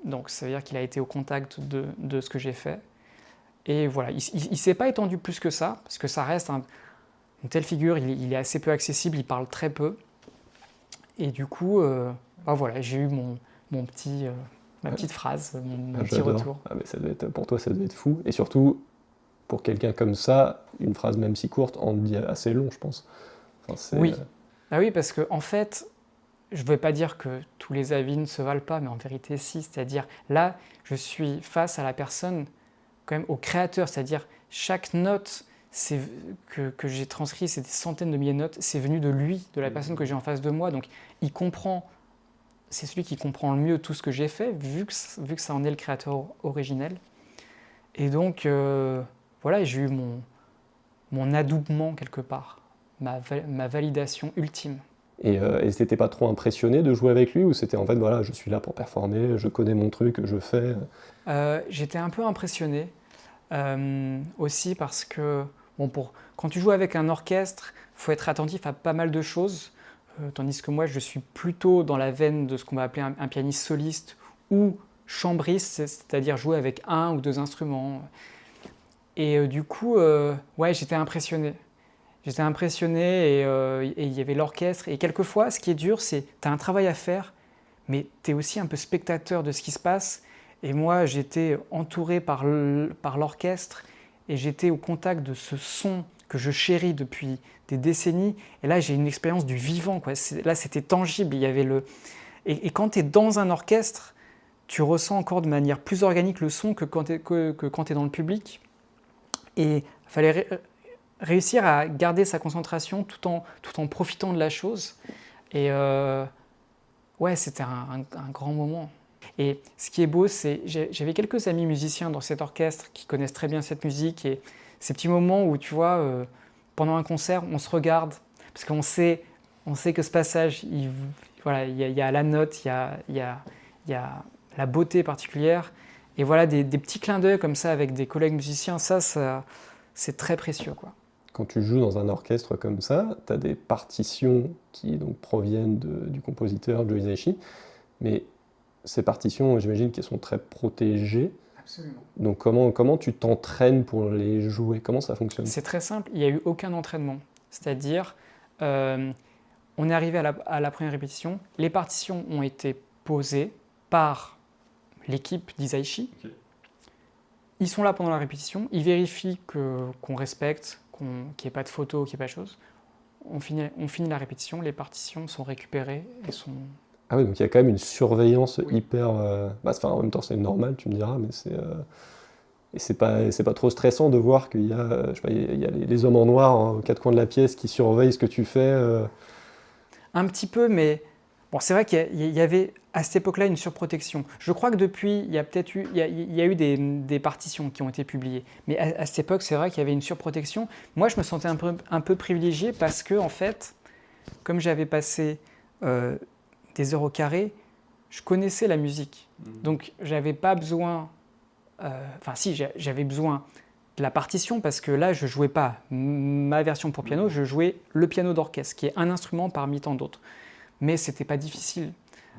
Donc ça veut dire qu'il a été au contact de ce que j'ai fait. Et voilà, il ne s'est pas étendu plus que ça, parce que ça reste une telle figure, il est assez peu accessible, il parle très peu. Et du coup, voilà, j'ai eu ma petite phrase, mon petit retour. Ah, mais pour toi, ça doit être fou. Et surtout, pour quelqu'un comme ça, une phrase même si courte en dit assez long, je pense. Oui. Ah oui, parce qu'en fait, je ne vais pas dire que tous les avis ne se valent pas, mais en vérité, si. C'est-à-dire, là, je suis face à la personne quand même au créateur, c'est-à-dire chaque note que j'ai transcrit, c'est des centaines de milliers de notes, c'est venu de lui, de la personne que j'ai en face de moi, donc il comprend, c'est celui qui comprend le mieux tout ce que j'ai fait, vu que ça en est le créateur originel. Et donc, voilà, j'ai eu mon adoubement quelque part, ma validation ultime. Et t'étais pas trop impressionné de jouer avec lui, ou c'était en fait, voilà, je suis là pour performer, je connais mon truc, je fais. J'étais un peu impressionné, aussi parce que, bon, quand tu joues avec un orchestre, il faut être attentif à pas mal de choses, tandis que moi, je suis plutôt dans la veine de ce qu'on va appeler un pianiste soliste ou chambriste, c'est-à-dire jouer avec un ou deux instruments. Et du coup, ouais, j'étais impressionné. J'étais impressionné et il y avait l'orchestre. Et quelquefois, ce qui est dur, c'est que tu as un travail à faire, mais tu es aussi un peu spectateur de ce qui se passe. Et moi, j'étais entouré par l'orchestre et j'étais au contact de ce son que je chéris depuis des décennies. Et là, j'ai une expérience du vivant, quoi. Là, c'était tangible. Il y avait et quand tu es dans un orchestre, tu ressens encore de manière plus organique le son que quand tu es dans le public. Et il fallait réussir à garder sa concentration tout en profitant de la chose. Et ouais, c'était un grand moment. Et ce qui est beau, c'est j'avais quelques amis musiciens dans cet orchestre qui connaissent très bien cette musique. Et ces petits moments où, tu vois, pendant un concert, on se regarde, parce qu'on sait que ce passage, voilà, il y a la note, il y a la beauté particulière. Et voilà, des petits clins d'œil comme ça avec des collègues musiciens, ça c'est très précieux, quoi. Quand tu joues dans un orchestre comme ça, tu as des partitions qui donc proviennent du compositeur Joe Hisaishi, mais ces partitions, j'imagine qu'elles sont très protégées. Absolument. Donc comment tu t'entraînes pour les jouer? Comment ça fonctionne? C'est très simple, il n'y a eu aucun entraînement. C'est-à-dire, on est arrivé à la première répétition, les partitions ont été posées par l'équipe d'Hisaishi. Okay. Ils sont là pendant la répétition, ils vérifient qu'on respecte, qu'il n'y ait pas de photos, qu'il n'y ait pas de choses. On finit la répétition, les partitions sont récupérées et sont... Ah oui, donc il y a quand même une surveillance oui. Hyper... en même temps, c'est normal, tu me diras, mais c'est pas trop stressant de voir qu'il y a, je sais pas, il y a les hommes en noir aux quatre coins de la pièce qui surveillent ce que tu fais. Un petit peu, mais bon, c'est vrai qu'il y avait à cette époque-là une surprotection. Je crois que depuis, il y a eu des partitions qui ont été publiées. Mais à cette époque, c'est vrai qu'il y avait une surprotection. Moi, je me sentais un peu privilégié parce que, en fait, comme j'avais passé des heures au carré, je connaissais la musique. Donc, j'avais pas besoin... Enfin, si, j'avais besoin de la partition parce que là, je jouais pas ma version pour piano, je jouais le piano d'orchestre, qui est un instrument parmi tant d'autres. Mais c'était pas difficile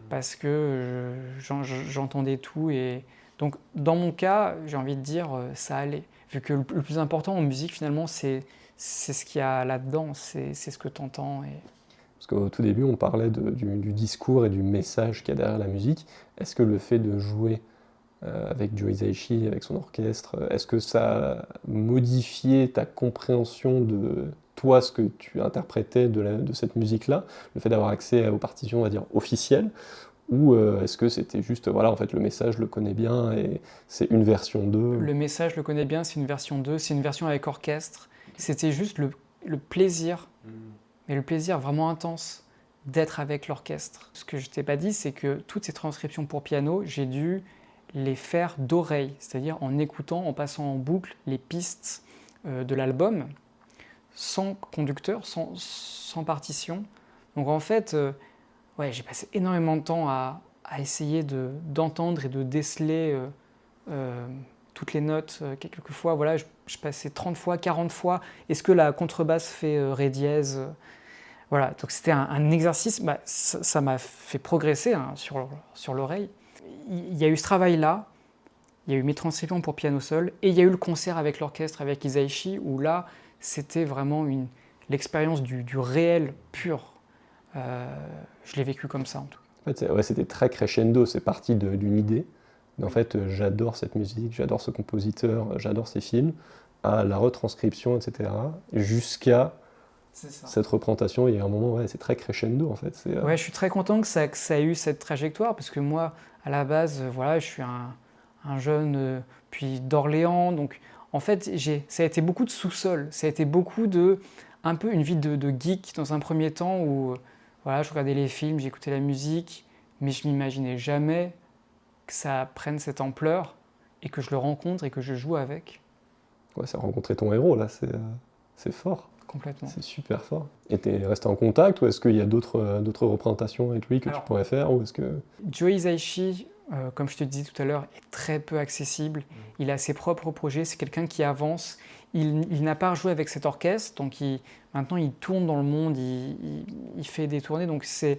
parce que j'entendais tout. Et donc, dans mon cas, j'ai envie de dire, ça allait. Vu que le plus important en musique, finalement, c'est ce qu'il y a là-dedans, c'est ce que tu entends. Parce qu'au tout début, on parlait du discours et du message qu'il y a derrière la musique. Est-ce que le fait de jouer avec Joe Hisaishi, avec son orchestre, est-ce que ça a modifié ta compréhension de toi, ce que tu interprétais de cette musique-là, le fait d'avoir accès aux partitions, on va dire, officielles, ou est-ce que c'était juste, voilà, en fait, le message, je le connais bien, et c'est une version 2? Le message, je le connais bien, c'est une version 2, c'est une version avec orchestre. C'était juste le plaisir, mais le plaisir vraiment intense d'être avec l'orchestre. Ce que je t'ai pas dit, c'est que toutes ces transcriptions pour piano, j'ai dû les faire d'oreille, c'est-à-dire en écoutant, en passant en boucle les pistes de l'album, sans conducteur, sans partition. Donc en fait, ouais, j'ai passé énormément de temps à essayer d'entendre et de déceler toutes les notes. Quelquefois, voilà, je passais 30 fois, 40 fois. Est-ce que la contrebasse fait ré dièse Voilà, donc c'était un exercice, ça m'a fait progresser sur l'oreille. Il y a eu ce travail-là, il y a eu mes transcriptions pour piano seul, et il y a eu le concert avec l'orchestre, avec Hisaishi, où là, c'était vraiment l'expérience du réel pur. Je l'ai vécu comme ça, en tout cas. En fait, ouais, c'était très crescendo, c'est parti d'une idée. En fait, j'adore cette musique, j'adore ce compositeur, j'adore ces films, à la retranscription, etc., jusqu'à cette représentation. Il y a un moment, ouais, c'est très crescendo, en fait. Ouais, je suis très content que ça ait eu cette trajectoire, parce que moi, à la base, voilà, je suis un un jeune puis d'Orléans. Donc en fait, ça a été beaucoup de sous-sol, ça a été beaucoup un peu une vie de geek dans un premier temps où voilà, je regardais les films, j'écoutais la musique, mais je m'imaginais jamais que ça prenne cette ampleur et que je le rencontre et que je joue avec. Ouais, c'est rencontrer ton héros, là, c'est fort. Complètement. C'est super fort. Et t'es resté en contact ou est-ce qu'il y a d'autres représentations avec lui que tu pourrais faire ou est-ce que... Joe Hisaishi, comme je te disais tout à l'heure, est très peu accessible. Il a ses propres projets, c'est quelqu'un qui avance. Il n'a pas joué avec cet orchestre, donc maintenant il tourne dans le monde, il fait des tournées. Donc c'est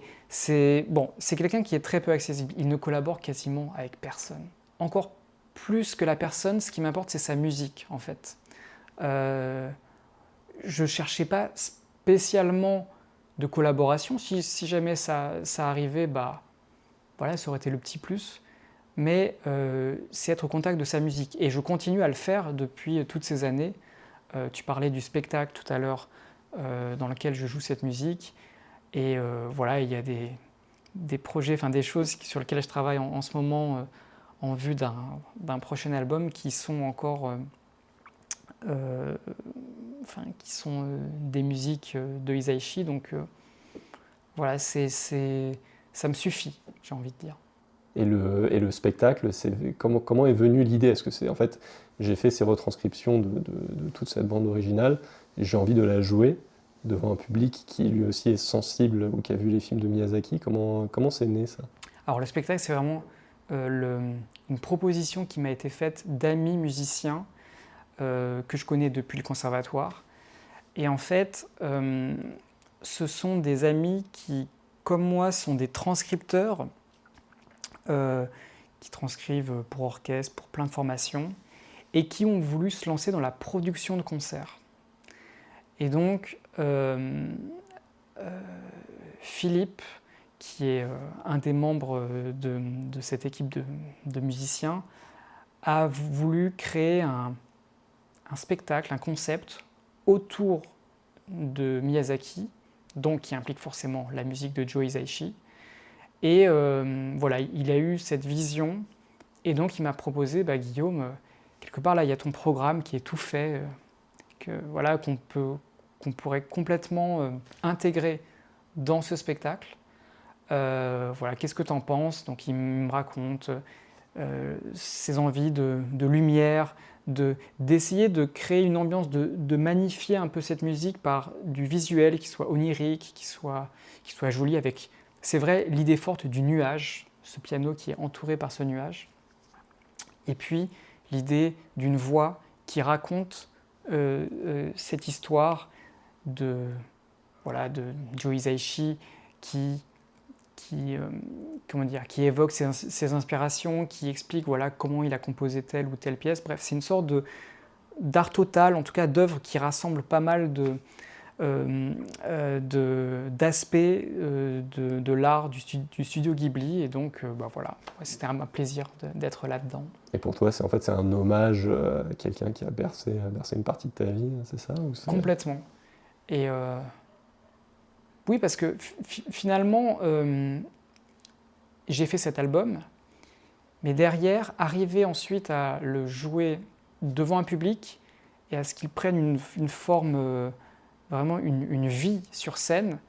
quelqu'un qui est très peu accessible. Il ne collabore quasiment avec personne. Encore plus que la personne, ce qui m'importe, c'est sa musique, en fait. Je ne cherchais pas spécialement de collaboration. Si jamais ça arrivait, voilà, ça aurait été le petit plus. Mais c'est être au contact de sa musique. Et je continue à le faire depuis toutes ces années. Tu parlais du spectacle tout à l'heure dans lequel je joue cette musique. Et voilà, il y a des projets, enfin des choses sur lesquelles je travaille en ce moment en vue d'un prochain album qui sont encore... qui sont des musiques de Hisaishi, donc voilà, ça me suffit, j'ai envie de dire. Et le spectacle, comment est venue l'idée? Est-ce que c'est en fait, j'ai fait ces retranscriptions de toute cette bande originale, et j'ai envie de la jouer devant un public qui lui aussi est sensible ou qui a vu les films de Miyazaki. Comment c'est né ça? Alors le spectacle, c'est vraiment une proposition qui m'a été faite d'amis musiciens que je connais depuis le conservatoire. Et en fait, ce sont des amis qui, comme moi, sont des transcripteurs, qui transcrivent pour orchestre, pour plein de formations, et qui ont voulu se lancer dans la production de concerts. Et donc, Philippe, qui est un des membres de cette équipe de musiciens, a voulu créer un spectacle, un concept autour de Miyazaki, donc qui implique forcément la musique de Joe Hisaishi. Et voilà, il a eu cette vision, et donc il m'a proposé, Guillaume, quelque part là, il y a ton programme qui est tout fait, voilà, qu'on pourrait complètement intégrer dans ce spectacle. Voilà, qu'est-ce que tu en penses? Donc il me raconte ses envies de lumière, d'essayer de créer une ambiance, de magnifier un peu cette musique par du visuel qui soit onirique, qui soit joli avec, c'est vrai, l'idée forte du nuage, ce piano qui est entouré par ce nuage. Et puis l'idée d'une voix qui raconte cette histoire de Joe Hisaishi qui évoque ses inspirations, qui explique comment il a composé telle ou telle pièce. Bref, c'est une sorte d'art total, en tout cas d'œuvre qui rassemble pas mal d'aspects de l'art du studio Ghibli. Et donc, voilà, c'était un plaisir d'être là-dedans. Et pour toi, c'est un hommage à quelqu'un qui a bercé une partie de ta vie, c'est ça ou Complètement. Et oui, parce que finalement, j'ai fait cet album, mais derrière, arriver ensuite à le jouer devant un public et à ce qu'il prenne une forme, vraiment une vie sur scène,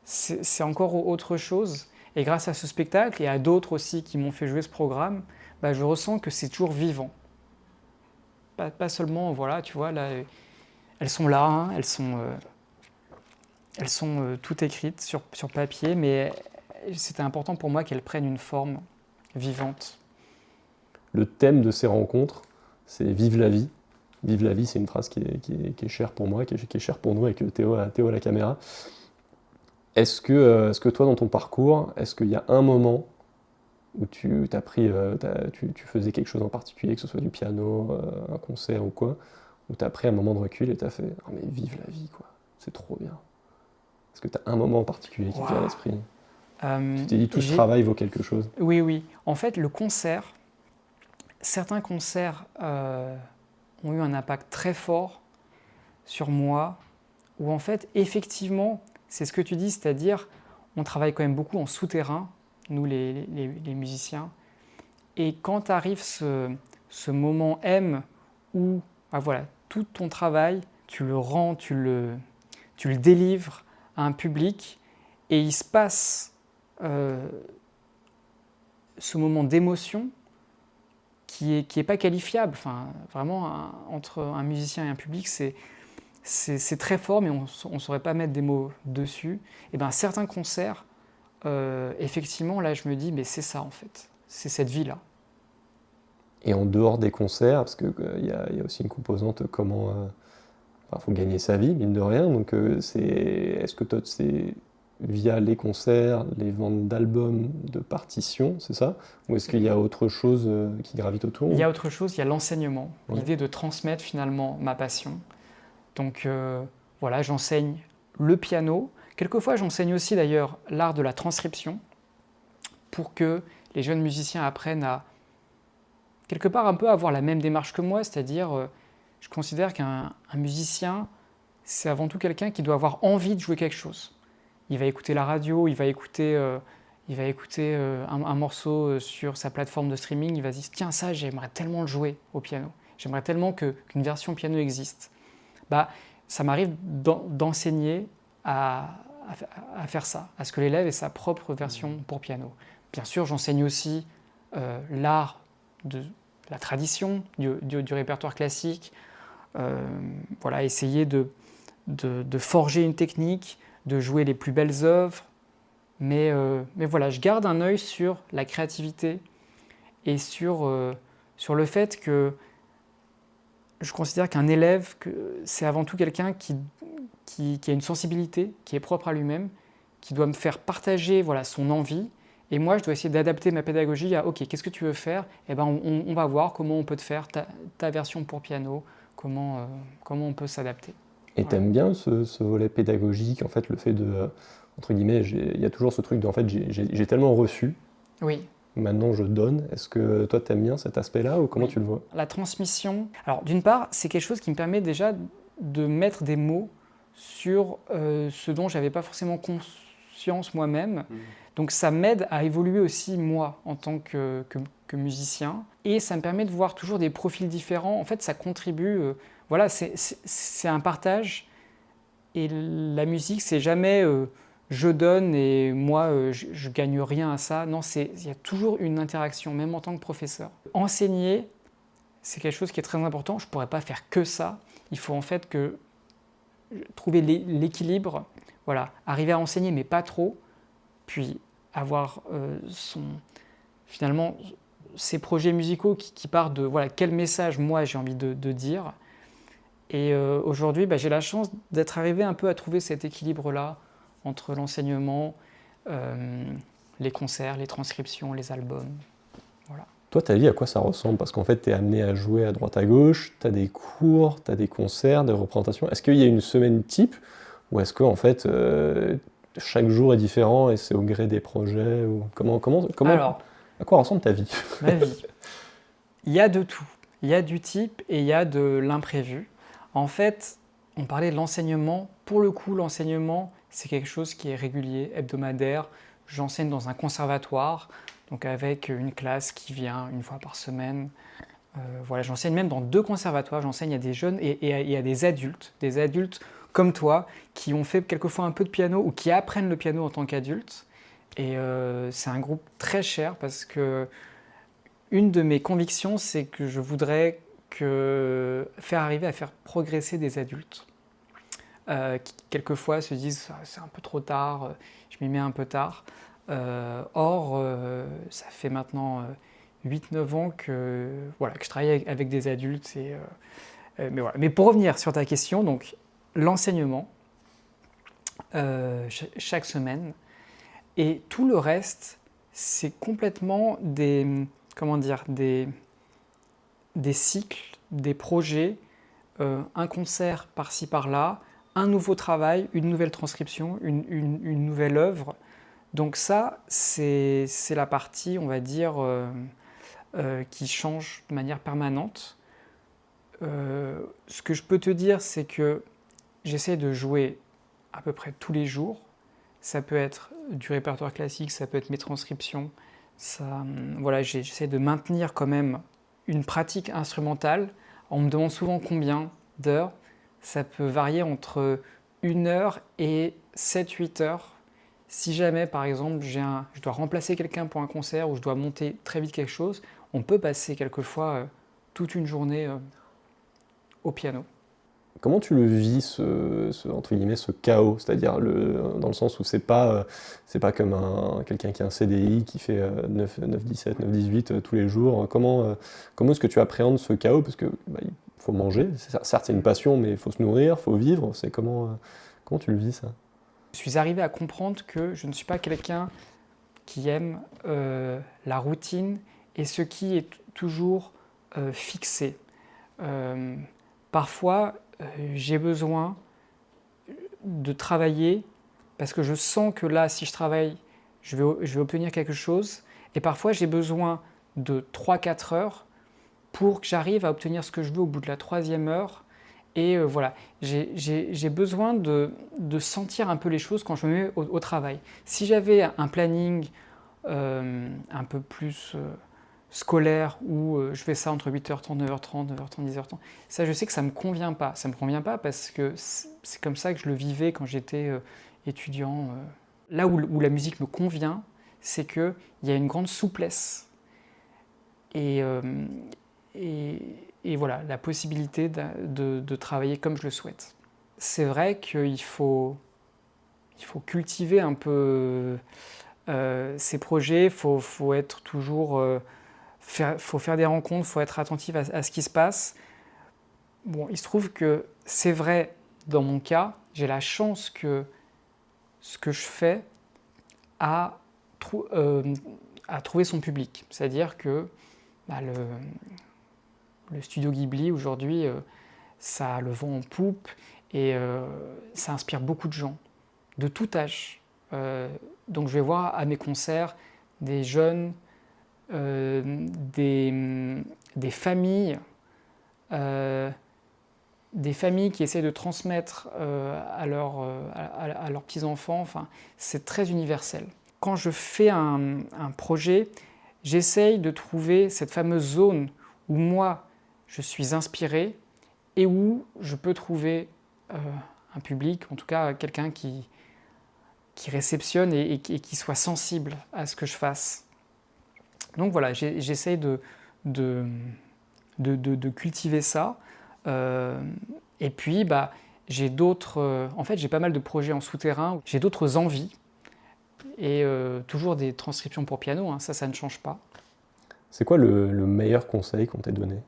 c'est encore autre chose. Et grâce à ce spectacle et à d'autres aussi qui m'ont fait jouer ce programme, je ressens que c'est toujours vivant. Pas seulement, voilà, tu vois, là, elles sont là, hein, elles sont toutes écrites sur papier, mais c'était important pour moi qu'elles prennent une forme vivante. Le thème de ces rencontres, c'est « Vive la vie ». « Vive la vie », c'est une phrase qui est chère pour moi, qui est chère pour nous avec Théo à la caméra. Est-ce que toi, dans ton parcours, est-ce qu'il y a un moment où tu faisais quelque chose en particulier, que ce soit du piano, un concert ou quoi, où tu as pris un moment de recul et tu as fait « Oh mais vive la vie, quoi, c'est trop bien ». Est-ce que tu as un moment en particulier qui te vient à l'esprit? Tu t'es dit tout ce travail vaut quelque chose? Oui. En fait, certains concerts ont eu un impact très fort sur moi, où en fait, effectivement, c'est ce que tu dis, c'est-à-dire, on travaille quand même beaucoup en souterrain, nous les musiciens, Et quand arrive ce moment M où voilà, tout ton travail, tu le rends, tu le délivres à un public et il se passe ce moment d'émotion qui est pas qualifiable. Enfin, vraiment, entre un musicien et un public, c'est très fort, mais on ne saurait pas mettre des mots dessus. Et bien, certains concerts, effectivement, là, je me dis, mais c'est ça, en fait. C'est cette vie-là. Et en dehors des concerts, parce qu'il y a aussi une composante comment... faut gagner sa vie, mine de rien. Donc, est-ce que toi, c'est via les concerts, les ventes d'albums, de partitions, c'est ça? Ou est-ce qu'il y a autre chose qui gravite autour? Il y a autre chose, il y a l'enseignement. Ouais. L'idée de transmettre finalement ma passion. Donc voilà, j'enseigne le piano. Quelquefois, j'enseigne aussi d'ailleurs l'art de la transcription pour que les jeunes musiciens apprennent à quelque part un peu avoir la même démarche que moi, c'est-à-dire je considère qu'un musicien, c'est avant tout quelqu'un qui doit avoir envie de jouer quelque chose. Il va écouter la radio, il va écouter un morceau sur sa plateforme de streaming, il va se dire « Tiens, ça, j'aimerais tellement le jouer au piano. J'aimerais tellement qu'une version piano existe. » Ça m'arrive d'enseigner à faire ça, à ce que l'élève ait sa propre version pour piano. Bien sûr, j'enseigne aussi l'art de la tradition, du répertoire classique, essayer de forger une technique, de jouer les plus belles œuvres, mais voilà, je garde un œil sur la créativité et sur le fait que je considère qu'un élève, c'est avant tout quelqu'un qui a une sensibilité, qui est propre à lui-même, qui doit me faire partager son envie. Et moi, je dois essayer d'adapter ma pédagogie à « Ok, qu'est-ce que tu veux faire ?» on va voir comment on peut te faire ta version pour piano, comment on peut s'adapter. Et t'aimes bien ce volet pédagogique, en fait, le fait de, entre guillemets, il y a toujours ce truc de, en fait, j'ai tellement reçu, oui. Maintenant je donne. Est-ce que toi t'aimes bien cet aspect-là ou comment tu le vois? La transmission, alors d'une part, c'est quelque chose qui me permet déjà de mettre des mots sur ce dont je n'avais pas forcément conscience moi-même. Donc ça m'aide à évoluer aussi moi en tant que musicien. Et ça me permet de voir toujours des profils différents. En fait, ça contribue, c'est un partage. Et la musique, c'est jamais je donne et moi je gagne rien à ça. Non, il y a toujours une interaction, même en tant que professeur. Enseigner, c'est quelque chose qui est très important. Je ne pourrais pas faire que ça. Il faut en fait trouver l'équilibre, arriver à enseigner mais pas trop, puis avoir finalement ces projets musicaux qui partent de quel message moi j'ai envie de dire. Et aujourd'hui, j'ai la chance d'être arrivé un peu à trouver cet équilibre-là entre l'enseignement, les concerts, les transcriptions, les albums. Voilà. Toi, ta vie, à quoi ça ressemble? Parce qu'en fait, tu es amené à jouer à droite à gauche, tu as des cours, tu as des concerts, des représentations. Est-ce qu'il y a une semaine type ou est-ce qu'en fait, chaque jour est différent et c'est au gré des projets ou comment Alors, à quoi ressemble ta vie? Ma vie, il y a de tout. Il y a du type et il y a de l'imprévu. En fait, on parlait de l'enseignement. Pour le coup, l'enseignement, c'est quelque chose qui est régulier, hebdomadaire. J'enseigne dans un conservatoire, donc avec une classe qui vient une fois par semaine. J'enseigne même dans 2 conservatoires. J'enseigne à des jeunes et à des adultes comme toi, qui ont fait quelquefois un peu de piano ou qui apprennent le piano en tant qu'adultes. Et c'est un groupe très cher parce que une de mes convictions, c'est que je voudrais arriver à faire progresser des adultes qui quelquefois se disent c'est un peu trop tard, je m'y mets un peu tard. Or, ça fait maintenant 8-9 ans que je travaille avec des adultes. Mais pour revenir sur ta question, donc l'enseignement chaque semaine et tout le reste, c'est complètement des cycles, des projets, un concert par-ci par-là, un nouveau travail, une nouvelle transcription, une nouvelle œuvre. Donc ça, c'est la partie, on va dire, qui change de manière permanente. Ce que je peux te dire, c'est que j'essaie de jouer à peu près tous les jours. Ça peut être du répertoire classique, ça peut être mes transcriptions, Voilà, j'essaie de maintenir quand même une pratique instrumentale. On me demande souvent combien d'heures. Ça peut varier entre 1 heure et 7-8 heures. Si jamais, par exemple, je dois remplacer quelqu'un pour un concert ou je dois monter très vite quelque chose, on peut passer quelquefois toute une journée au piano. Comment tu le vis, entre guillemets, ce chaos? C'est-à-dire dans le sens où c'est pas comme quelqu'un qui a un CDI qui fait 9-17, 9-18 tous les jours. Comment est-ce que tu appréhendes ce chaos? Parce que il faut manger, certes c'est une passion, mais il faut se nourrir, il faut vivre. Comment tu le vis ça? Je suis arrivé à comprendre que je ne suis pas quelqu'un qui aime la routine et ce qui est toujours fixé. Parfois, j'ai besoin de travailler parce que je sens que là, si je travaille, je vais obtenir quelque chose. Et parfois, j'ai besoin de 3-4 heures pour que j'arrive à obtenir ce que je veux au bout de la 3e heure. Et voilà, j'ai besoin de sentir un peu les choses quand je me mets au travail. Si j'avais un planning un peu plus scolaire où je fais ça entre 8h30, 9h30, 9h30, 10h30, ça je sais que ça ne me convient pas. Ça ne me convient pas parce que c'est comme ça que je le vivais quand j'étais étudiant. Là où la musique me convient, c'est qu'il y a une grande souplesse. Et voilà, la possibilité de travailler comme je le souhaite. C'est vrai qu'il faut cultiver un peu ces projets, il faut être toujours... faut faire des rencontres, il faut être attentif à ce qui se passe. Bon, il se trouve que c'est vrai, dans mon cas, j'ai la chance que ce que je fais a trouvé son public. C'est-à-dire que le studio Ghibli, aujourd'hui, ça a le vent en poupe et ça inspire beaucoup de gens, de tout âge. Donc je vais voir à mes concerts des jeunes, des familles qui essaient de transmettre à leurs petits-enfants. Enfin, c'est très universel. Quand je fais un projet, j'essaye de trouver cette fameuse zone où moi, je suis inspiré et où je peux trouver un public, en tout cas quelqu'un qui réceptionne et qui soit sensible à ce que je fasse. Donc voilà, j'essaye de cultiver ça. Et puis, j'ai d'autres... en fait, j'ai pas mal de projets en souterrain. J'ai d'autres envies. Et toujours des transcriptions pour piano, hein, ça ne change pas. C'est quoi le meilleur conseil qu'on t'ait donné?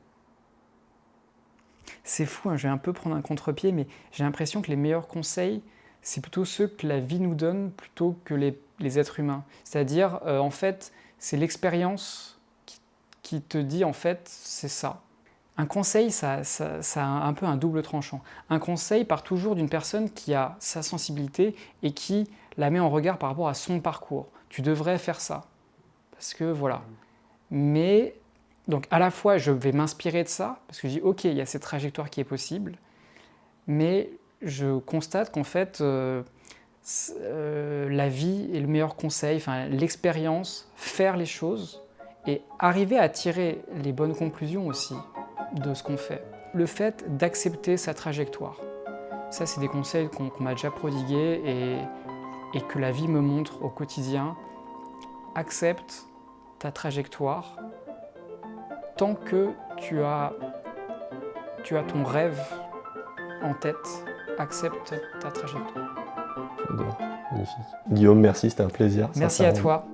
C'est fou, hein, je vais un peu prendre un contre-pied, mais j'ai l'impression que les meilleurs conseils, c'est plutôt ceux que la vie nous donne plutôt que les êtres humains. C'est-à-dire, en fait, c'est l'expérience qui te dit, en fait, c'est ça. Un conseil, ça a un peu un double tranchant. Un conseil part toujours d'une personne qui a sa sensibilité et qui la met en regard par rapport à son parcours. Tu devrais faire ça. Parce que voilà. Mais, donc à la fois, je vais m'inspirer de ça, parce que je dis, ok, il y a cette trajectoire qui est possible, mais je constate qu'en fait, la vie est le meilleur conseil, enfin, l'expérience, faire les choses et arriver à tirer les bonnes conclusions aussi de ce qu'on fait. Le fait d'accepter sa trajectoire. Ça, c'est des conseils qu'on m'a déjà prodigués et que la vie me montre au quotidien. Accepte ta trajectoire tant que tu as ton rêve en tête. Accepte ta trajectoire. J'adore, magnifique. Guillaume, merci, c'était un plaisir. Merci à toi.